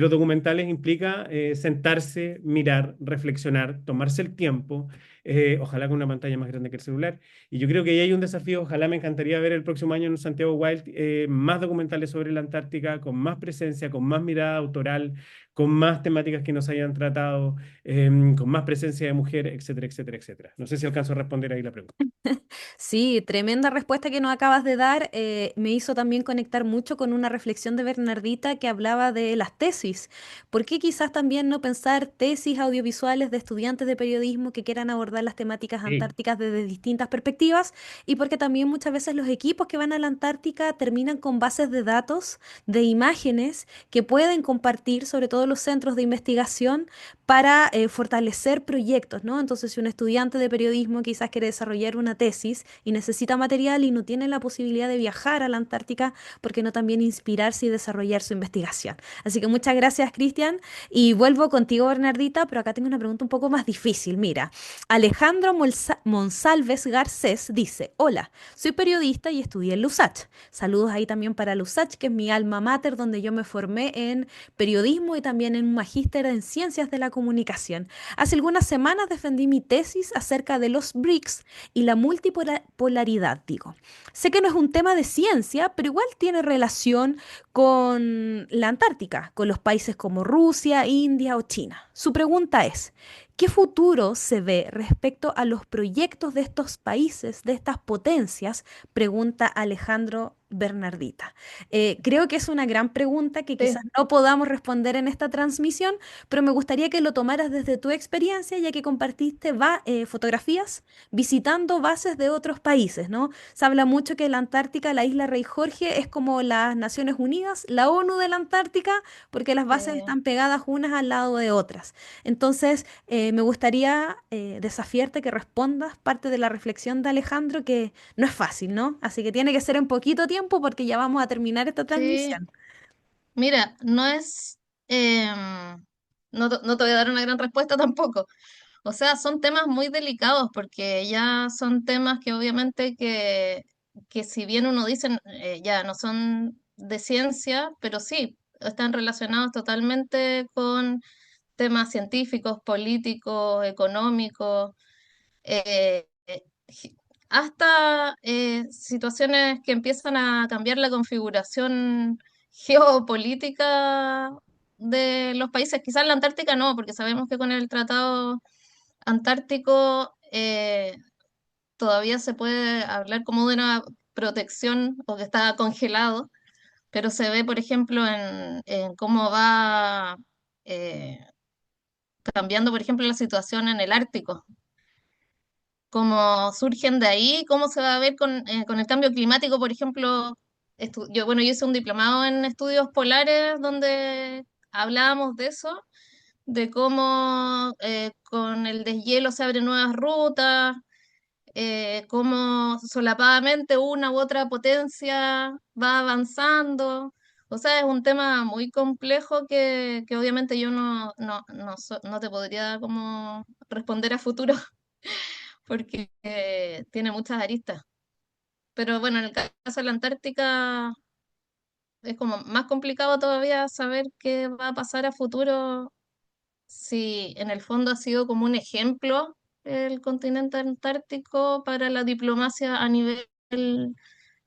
documentales implica sentarse, mirar, reflexionar, tomarse el tiempo, ojalá con una pantalla más grande que el celular. Y yo creo que ahí hay un desafío, ojalá me encantaría ver el próximo año en Santiago Wild más documentales sobre la Antártica, con más presencia, con más mirada autoral, con más temáticas que nos hayan tratado, con más presencia de mujer, etcétera, etcétera, etcétera. No sé si alcanzo a responder ahí la pregunta. Sí, tremenda respuesta que nos acabas de dar. Me hizo también conectar mucho con una reflexión de Bernardita que hablaba de las tesis. ¿Por qué quizás también no pensar tesis audiovisuales de estudiantes de periodismo que quieran abordar las temáticas Sí, antárticas desde distintas perspectivas? Y porque también muchas veces los equipos que van a la Antártica terminan con bases de datos, de imágenes que pueden compartir, sobre todo los centros de investigación, para fortalecer proyectos, ¿no? Entonces, si un estudiante de periodismo quizás quiere desarrollar una tesis y necesita material y no tiene la posibilidad de viajar a la Antártica, ¿por qué no también inspirarse y desarrollar su investigación? Así que muchas gracias, Cristian. Y vuelvo contigo, Bernardita, pero acá tengo una pregunta un poco más difícil. Mira, Alejandro Monsalves Garcés dice, hola, soy periodista y estudié en Lusach. Saludos ahí también para Lusach, que es mi alma mater, donde yo me formé en periodismo y también en un magíster en ciencias de la comunicación. Hace algunas semanas defendí mi tesis acerca de los BRICS y la multipolaridad, digo. Sé que no es un tema de ciencia, pero igual tiene relación con la Antártica, con los países como Rusia, India o China. Su pregunta es, ¿qué futuro se ve respecto a los proyectos de estos países, de estas potencias? Pregunta Alejandro Bernardita. Creo que es una gran pregunta que quizás Sí. no podamos responder en esta transmisión, pero me gustaría que lo tomaras desde tu experiencia, ya que compartiste fotografías visitando bases de otros países, ¿no? Se habla mucho que la Antártica, la isla Rey Jorge, es como las Naciones Unidas, la ONU de la Antártica, porque las bases Eh, están pegadas unas al lado de otras. Entonces, me gustaría desafiarte que respondas parte de la reflexión de Alejandro, que no es fácil, ¿no? Así que tiene que ser en poquito tiempo porque ya vamos a terminar esta sí, transmisión. mira, em, no te voy a dar una gran respuesta tampoco. O sea, son temas muy delicados porque ya son temas que obviamente que si bien uno dice ya no son de ciencia, pero sí, están relacionados totalmente con temas científicos, políticos, económicos, gi- hasta situaciones que empiezan a cambiar la configuración geopolítica de los países. Quizás la Antártica no, porque sabemos que con el Tratado Antártico todavía se puede hablar como de una protección o que está congelado, pero se ve, por ejemplo, en cómo va eh, cambiando, por ejemplo, la situación en el Ártico, cómo surgen de ahí, cómo se va a ver con el cambio climático, por ejemplo. Bueno, yo hice un diplomado en estudios polares donde hablábamos de eso, de cómo con el deshielo se abren nuevas rutas, cómo solapadamente una u otra potencia va avanzando. O sea, es un tema muy complejo que obviamente yo no te podría como responder a futuro porque tiene muchas aristas. Pero bueno, en el caso de la Antártica es como más complicado todavía saber qué va a pasar a futuro si en el fondo ha sido como un ejemplo el continente antártico para la diplomacia a nivel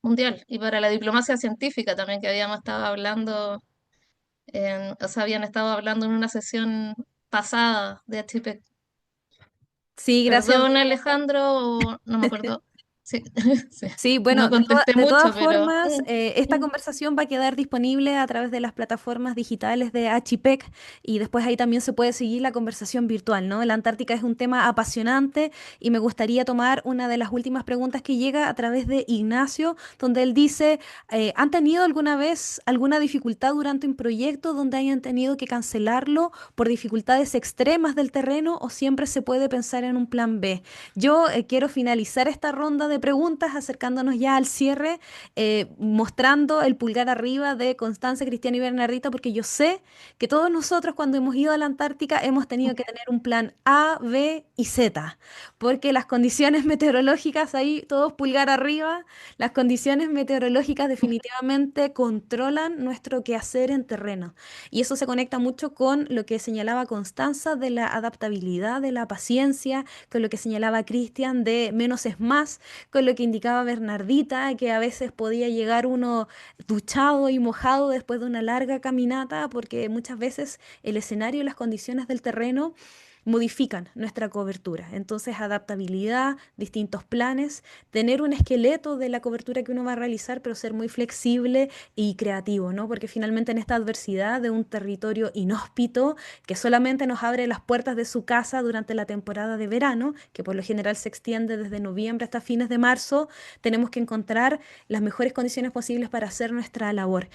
mundial y para la diplomacia científica también que habíamos estado hablando, o sea, habían estado hablando en una sesión pasada de HIPEC. Sí, gracias. Perdón, Alejandro, o no me acuerdo. Sí, sí. Sí, bueno, No contesté de todas mucho, pero formas, esta conversación va a quedar disponible a través de las plataformas digitales de Achipec y después ahí también se puede seguir la conversación virtual, ¿no? La Antártica es un tema apasionante y me gustaría tomar una de las últimas preguntas que llega a través de Ignacio, donde él dice, ¿han tenido alguna vez alguna dificultad durante un proyecto donde hayan tenido que cancelarlo por dificultades extremas del terreno o siempre se puede pensar en un plan B? Yo quiero finalizar esta ronda de preguntas, acercándonos ya al cierre, mostrando el pulgar arriba de Constanza, Cristian y Bernardita, porque yo sé que todos nosotros cuando hemos ido a la Antártica hemos tenido que tener un plan A, B y Z, porque las condiciones meteorológicas, ahí todos pulgar arriba, las condiciones meteorológicas definitivamente controlan nuestro quehacer en terreno. Y eso se conecta mucho con lo que señalaba Constanza de la adaptabilidad, de la paciencia, con lo que señalaba Cristian de menos es más, con lo que indicaba Bernardita, que a veces podía llegar uno duchado y mojado después de una larga caminata, porque muchas veces el escenario y las condiciones del terreno modifican nuestra cobertura. Entonces, adaptabilidad, distintos planes, tener un esqueleto de la cobertura que uno va a realizar, pero ser muy flexible y creativo, ¿no? Porque finalmente en esta adversidad de un territorio inhóspito que solamente nos abre las puertas de su casa durante la temporada de verano, que por lo general se extiende desde noviembre hasta fines de marzo, tenemos que encontrar las mejores condiciones posibles para hacer nuestra labor.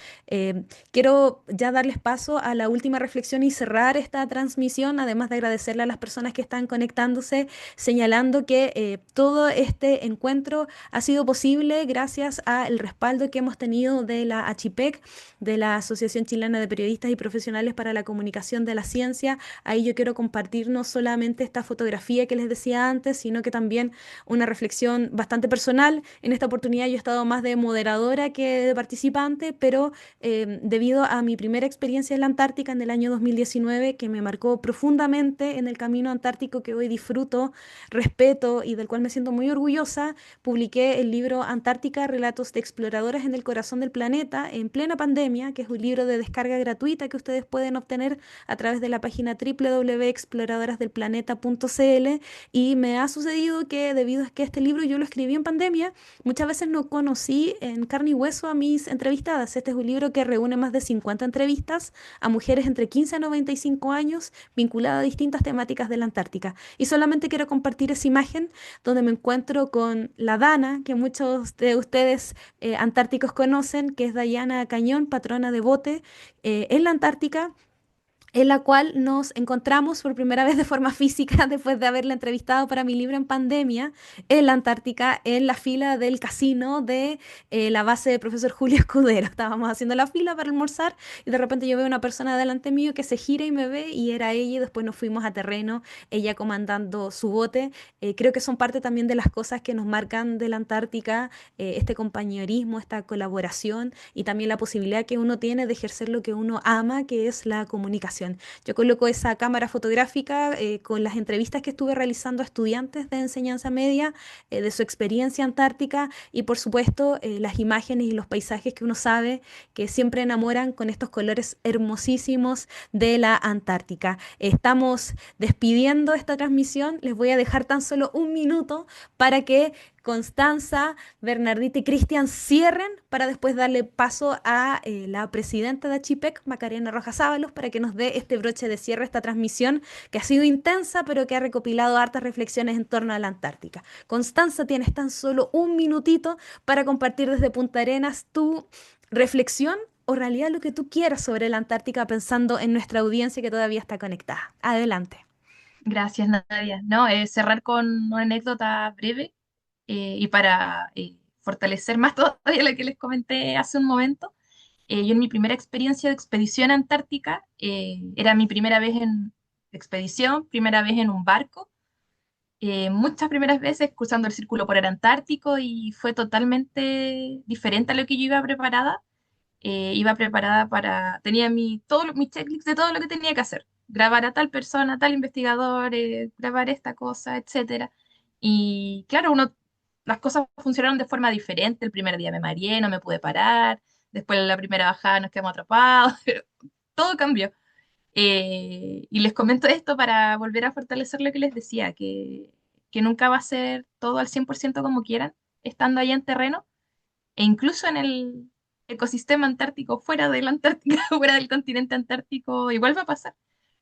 Quiero ya darles paso a la última reflexión y cerrar esta transmisión, además de agradecerle a las personas que están conectándose, señalando que todo este encuentro ha sido posible gracias al respaldo que hemos tenido de la ACHIPEC, de la Asociación Chilena de Periodistas y Profesionales para la Comunicación de la Ciencia. Ahí yo quiero compartir no solamente esta fotografía que les decía antes, sino que también una reflexión bastante personal. En esta oportunidad yo he estado más de moderadora que de participante, pero debido a mi primera experiencia en la Antártica en el año 2019, que me marcó profundamente en el camino antártico que hoy disfruto, respeto y del cual me siento muy orgullosa, publiqué el libro Antártica, Relatos de Exploradoras en el Corazón del Planeta en plena pandemia, que es un libro de descarga gratuita que ustedes pueden obtener a través de la página www.exploradorasdelplaneta.cl. Y me ha sucedido que debido a que este libro yo lo escribí en pandemia, muchas veces no conocí en carne y hueso a mis entrevistadas. Este es un libro que reúne más de 50 entrevistas a mujeres entre 15 a 95 años vinculadas a distintas temáticas de la Antártica. Y solamente quiero compartir esa imagen donde me encuentro con la Dana, que muchos de ustedes antárticos conocen, que es Dayana Cañón, patrona de bote en la Antártica, en la cual nos encontramos por primera vez de forma física después de haberla entrevistado para mi libro en pandemia en la Antártica, en la fila del casino de la base de profesor Julio Escudero. Estábamos haciendo la fila para almorzar y de repente yo veo una persona delante mío que se gira y me ve y era ella y después nos fuimos a terreno, ella comandando su bote. Creo que son parte también de las cosas que nos marcan de la Antártica, este compañerismo, esta colaboración y también la posibilidad que uno tiene de ejercer lo que uno ama, que es la comunicación. Yo coloco esa cámara fotográfica con las entrevistas que estuve realizando a estudiantes de enseñanza media, de su experiencia antártica y por supuesto las imágenes y los paisajes que uno sabe que siempre enamoran con estos colores hermosísimos de la Antártica. Estamos despidiendo esta transmisión, les voy a dejar tan solo un minuto para que Constanza, Bernardita y Cristian cierren para después darle paso a la presidenta de Achipec, Macarena Rojas Ábalos, para que nos dé este broche de cierre, esta transmisión que ha sido intensa, pero que ha recopilado hartas reflexiones en torno a la Antártica. Constanza, tienes tan solo un minutito para compartir desde Punta Arenas tu reflexión o realidad lo que tú quieras sobre la Antártica pensando en nuestra audiencia que todavía está conectada. Adelante. Gracias, Nadia. No, cerrar con una anécdota breve y para fortalecer más todavía lo que les comenté hace un momento. Yo en mi primera experiencia de expedición antártica, era mi primera vez en expedición, primera vez en un barco, muchas primeras veces cruzando el Círculo Polar Antártico y fue totalmente diferente a lo que yo iba preparada. Iba preparada para, tenía mi checklist de todo lo que tenía que hacer, grabar a tal persona, tal investigador, grabar esta cosa, etcétera. Y claro, las cosas funcionaron de forma diferente. El primer día me mareé, no me pude parar. Después en la primera bajada nos quedamos atrapados. Pero todo cambió. Y les comento esto para volver a fortalecer lo que les decía, que nunca va a ser todo al 100% como quieran, estando ahí en terreno e incluso en el ecosistema antártico, fuera de la Antártica, fuera del continente antártico, igual va a pasar.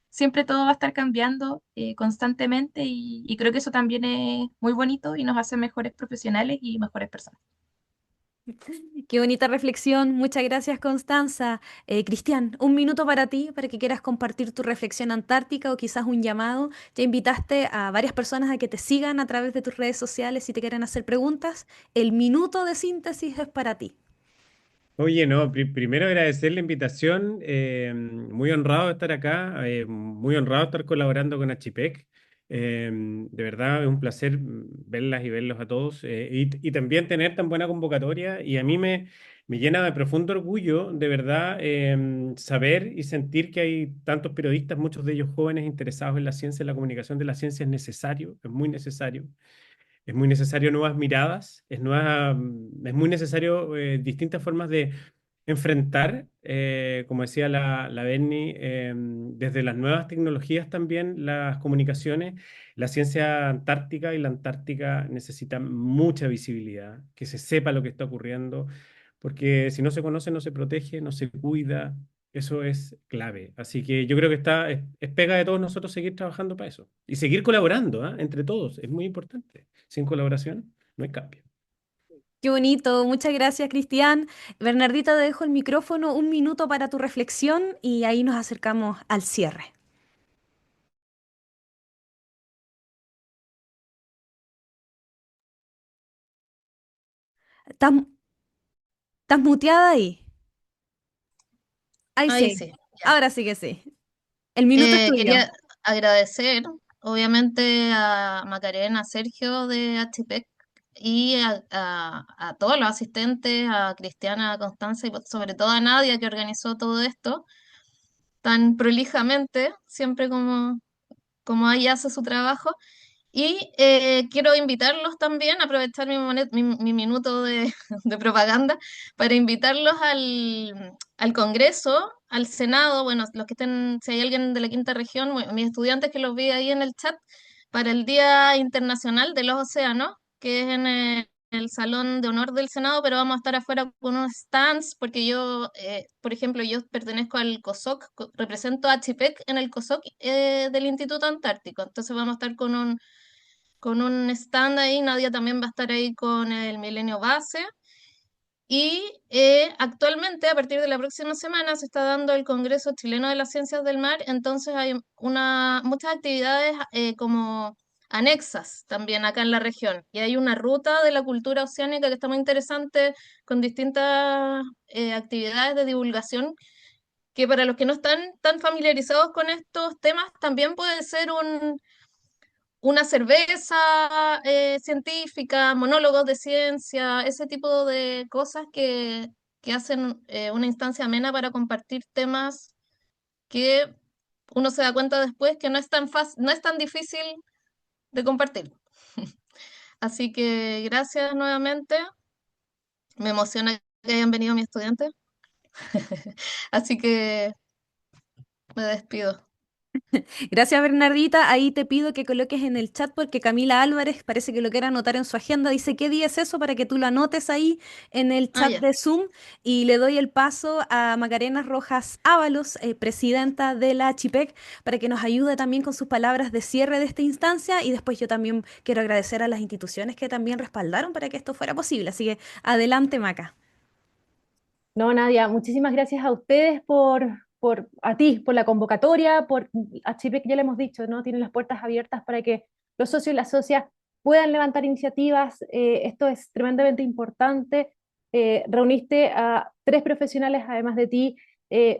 Siempre todo va a estar cambiando constantemente y creo que eso también es muy bonito y nos hace mejores profesionales y mejores personas. Qué bonita reflexión. Muchas gracias, Constanza. Cristian, un minuto para ti, para que quieras compartir tu reflexión antártica o quizás un llamado. Ya invitaste a varias personas a que te sigan a través de tus redes sociales si te quieren hacer preguntas. El minuto de síntesis es para ti. Oye, no, primero agradecer la invitación, muy honrado de estar acá, muy honrado de estar colaborando con Achipec. De verdad es un placer verlas y verlos a todos y también tener tan buena convocatoria y a mí me llena de profundo orgullo, de verdad, saber y sentir que hay tantos periodistas, muchos de ellos jóvenes interesados en la ciencia, en la comunicación de la ciencia es necesario, es muy necesario. Es muy necesario nuevas miradas, es muy necesario distintas formas de enfrentar, como decía la Berni, desde las nuevas tecnologías también, las comunicaciones. La ciencia antártica y la Antártica necesitan mucha visibilidad, que se sepa lo que está ocurriendo, porque si no se conoce, no se protege, no se cuida. Eso es clave. Así que yo creo que es pega de todos nosotros seguir trabajando para eso y seguir colaborando, ¿ah? Entre todos. Es muy importante. Sin colaboración no hay cambio. Qué bonito. Muchas gracias, Cristian. Bernardita, te dejo el micrófono, un minuto para tu reflexión y ahí nos acercamos al cierre. ¿Estás, estás muteada ahí? Ahí Ahí sí. sí, ya. Ahora sí que sí. El minuto es tuyo. Quería agradecer, obviamente, a Macarena, a Sergio de HPEC y a todos los asistentes, a Cristiana, a Constanza y sobre todo a Nadia que organizó todo esto tan prolijamente, siempre como ella hace su trabajo. Y quiero invitarlos también, aprovechar mi minuto de, de propaganda, para invitarlos al Congreso, al Senado, bueno, los que estén, si hay alguien de la quinta región, bueno, mis estudiantes que los vi ahí en el chat, para el Día Internacional de los Océanos, que es en el Salón de Honor del Senado, pero vamos a estar afuera con unos stands, porque yo, por ejemplo, yo pertenezco al COSOC, represento a Chipec en el COSOC del Instituto Antártico, entonces vamos a estar con un stand ahí. Nadia también va a estar ahí con el Milenio Base. Y actualmente, a partir de la próxima semana, se está dando el Congreso Chileno de las Ciencias del Mar, entonces hay muchas actividades como anexas también acá en la región. Y hay una ruta de la cultura oceánica que está muy interesante, con distintas actividades de divulgación, que para los que no están tan familiarizados con estos temas, también puede ser una cerveza científica, monólogos de ciencia, ese tipo de cosas que hacen una instancia amena para compartir temas que uno se da cuenta después que no es tan fácil, no es tan difícil de compartir. Así que gracias nuevamente. Me emociona que hayan venido mis estudiantes. Así que me despido. Gracias, Bernardita. Ahí te pido que coloques en el chat porque Camila Álvarez parece que lo quiere anotar en su agenda. Dice, ¿qué día es eso? Para que tú lo anotes ahí en el Ah, chat ya. de Zoom. Y le doy el paso a Macarena Rojas Ábalos, presidenta de la Chipec, para que nos ayude también con sus palabras de cierre de esta instancia. Y después yo también quiero agradecer a las instituciones que también respaldaron para que esto fuera posible. Así que adelante, Maca. No, Nadia, muchísimas gracias a ustedes a ti, por la convocatoria, a Chipre, que ya le hemos dicho, ¿no? Tienen las puertas abiertas para que los socios y las socias puedan levantar iniciativas. Esto es tremendamente importante. Reuniste a tres profesionales, además de ti,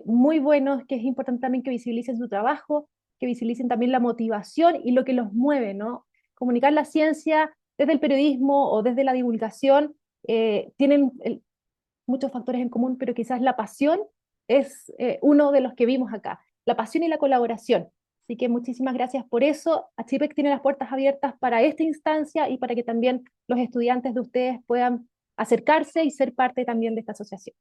muy buenos, que es importante también que visibilicen su trabajo, que visibilicen también la motivación y lo que los mueve, ¿no? Comunicar la ciencia desde el periodismo o desde la divulgación tienen muchos factores en común, pero quizás la pasión es uno de los que vimos acá, la pasión y la colaboración. Así que muchísimas gracias por eso. Achipec tiene las puertas abiertas para esta instancia y para que también los estudiantes de ustedes puedan acercarse y ser parte también de esta asociación.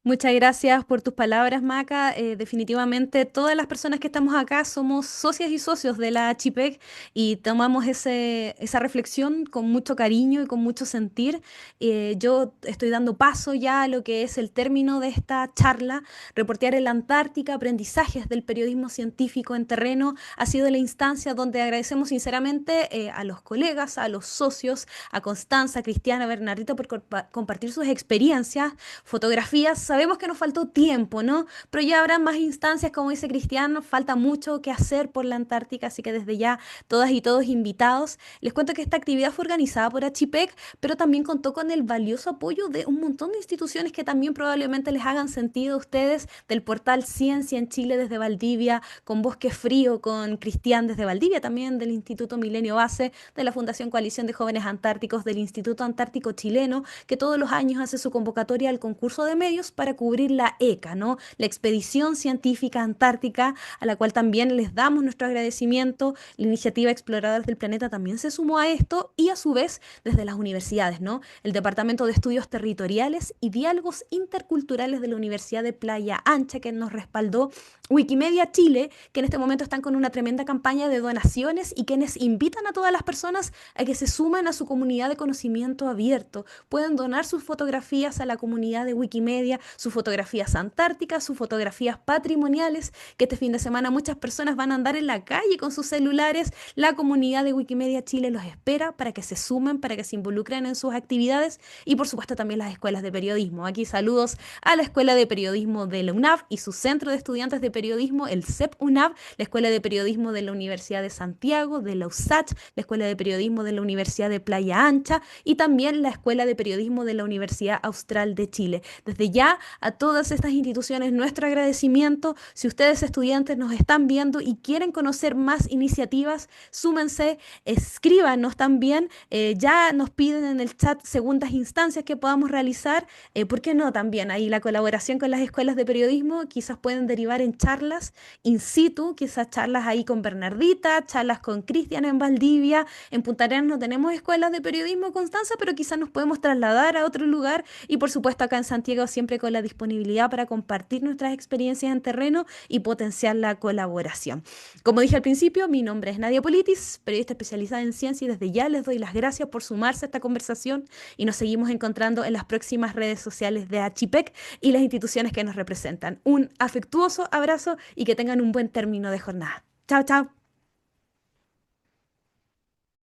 Muchas gracias por tus palabras, Maca. Definitivamente todas las personas que estamos acá somos socias y socios de la Chipec y tomamos esa reflexión con mucho cariño y con mucho sentir. Yo estoy dando paso ya a lo que es el término de esta charla. Reportear en la Antártica, aprendizajes del periodismo científico en terreno, ha sido la instancia donde agradecemos sinceramente a los colegas, a los socios, a Constanza, Cristiana, Bernardito por compartir sus experiencias, fotografías. Sabemos que nos faltó tiempo, ¿no? Pero ya habrá más instancias, como dice Cristiano, falta mucho que hacer por la Antártica, así que desde ya todas y todos invitados. Les cuento que esta actividad fue organizada por Achipec, pero también contó con el valioso apoyo de un montón de instituciones que también probablemente les hagan sentido a ustedes, del portal Ciencia en Chile desde Valdivia, con Bosque Frío, con Cristian desde Valdivia, también del Instituto Milenio Base, de la Fundación Coalición de Jóvenes Antárticos, del Instituto Antártico Chileno, que todos los años hace su convocatoria al concurso de medios para cubrir la ECA, ¿no? La Expedición Científica Antártica, a la cual también les damos nuestro agradecimiento. La iniciativa Exploradores del Planeta también se sumó a esto y a su vez desde las universidades, ¿no? El Departamento de Estudios Territoriales y Diálogos Interculturales de la Universidad de Playa Ancha, que nos respaldó Wikimedia Chile, que en este momento están con una tremenda campaña de donaciones y quienes invitan a todas las personas a que se sumen a su comunidad de conocimiento abierto. Pueden donar sus fotografías a la comunidad de Wikimedia, sus fotografías antárticas, sus fotografías patrimoniales, que este fin de semana muchas personas van a andar en la calle con sus celulares. La comunidad de Wikimedia Chile los espera para que se sumen, para que se involucren en sus actividades y por supuesto también las escuelas de periodismo. Aquí saludos a la Escuela de Periodismo de la UNAV y su Centro de Estudiantes de Periodismo, el CEP UNAV, la Escuela de Periodismo de la Universidad de Santiago, de la USACH, la Escuela de Periodismo de la Universidad de Playa Ancha y también la Escuela de Periodismo de la Universidad Austral de Chile. Desde ya a todas estas instituciones nuestro agradecimiento. Si ustedes estudiantes nos están viendo y quieren conocer más iniciativas, súmense, escríbanos también. Ya nos piden en el chat segundas instancias que podamos realizar. ¿Por qué no también? Ahí la colaboración con las escuelas de periodismo quizás pueden derivar en charlas in situ, quizás charlas ahí con Bernardita, charlas con Cristian en Valdivia. En Punta Arenas no tenemos escuelas de periodismo, Constanza, pero quizás nos podemos trasladar a otro lugar y por supuesto acá en Santiago siempre con la disponibilidad para compartir nuestras experiencias en terreno y potenciar la colaboración. Como dije al principio, mi nombre es Nadia Politis, periodista especializada en ciencia y desde ya les doy las gracias por sumarse a esta conversación y nos seguimos encontrando en las próximas redes sociales de Achipec y las instituciones que nos representan. Un afectuoso abrazo y que tengan un buen término de jornada. Chao, chao.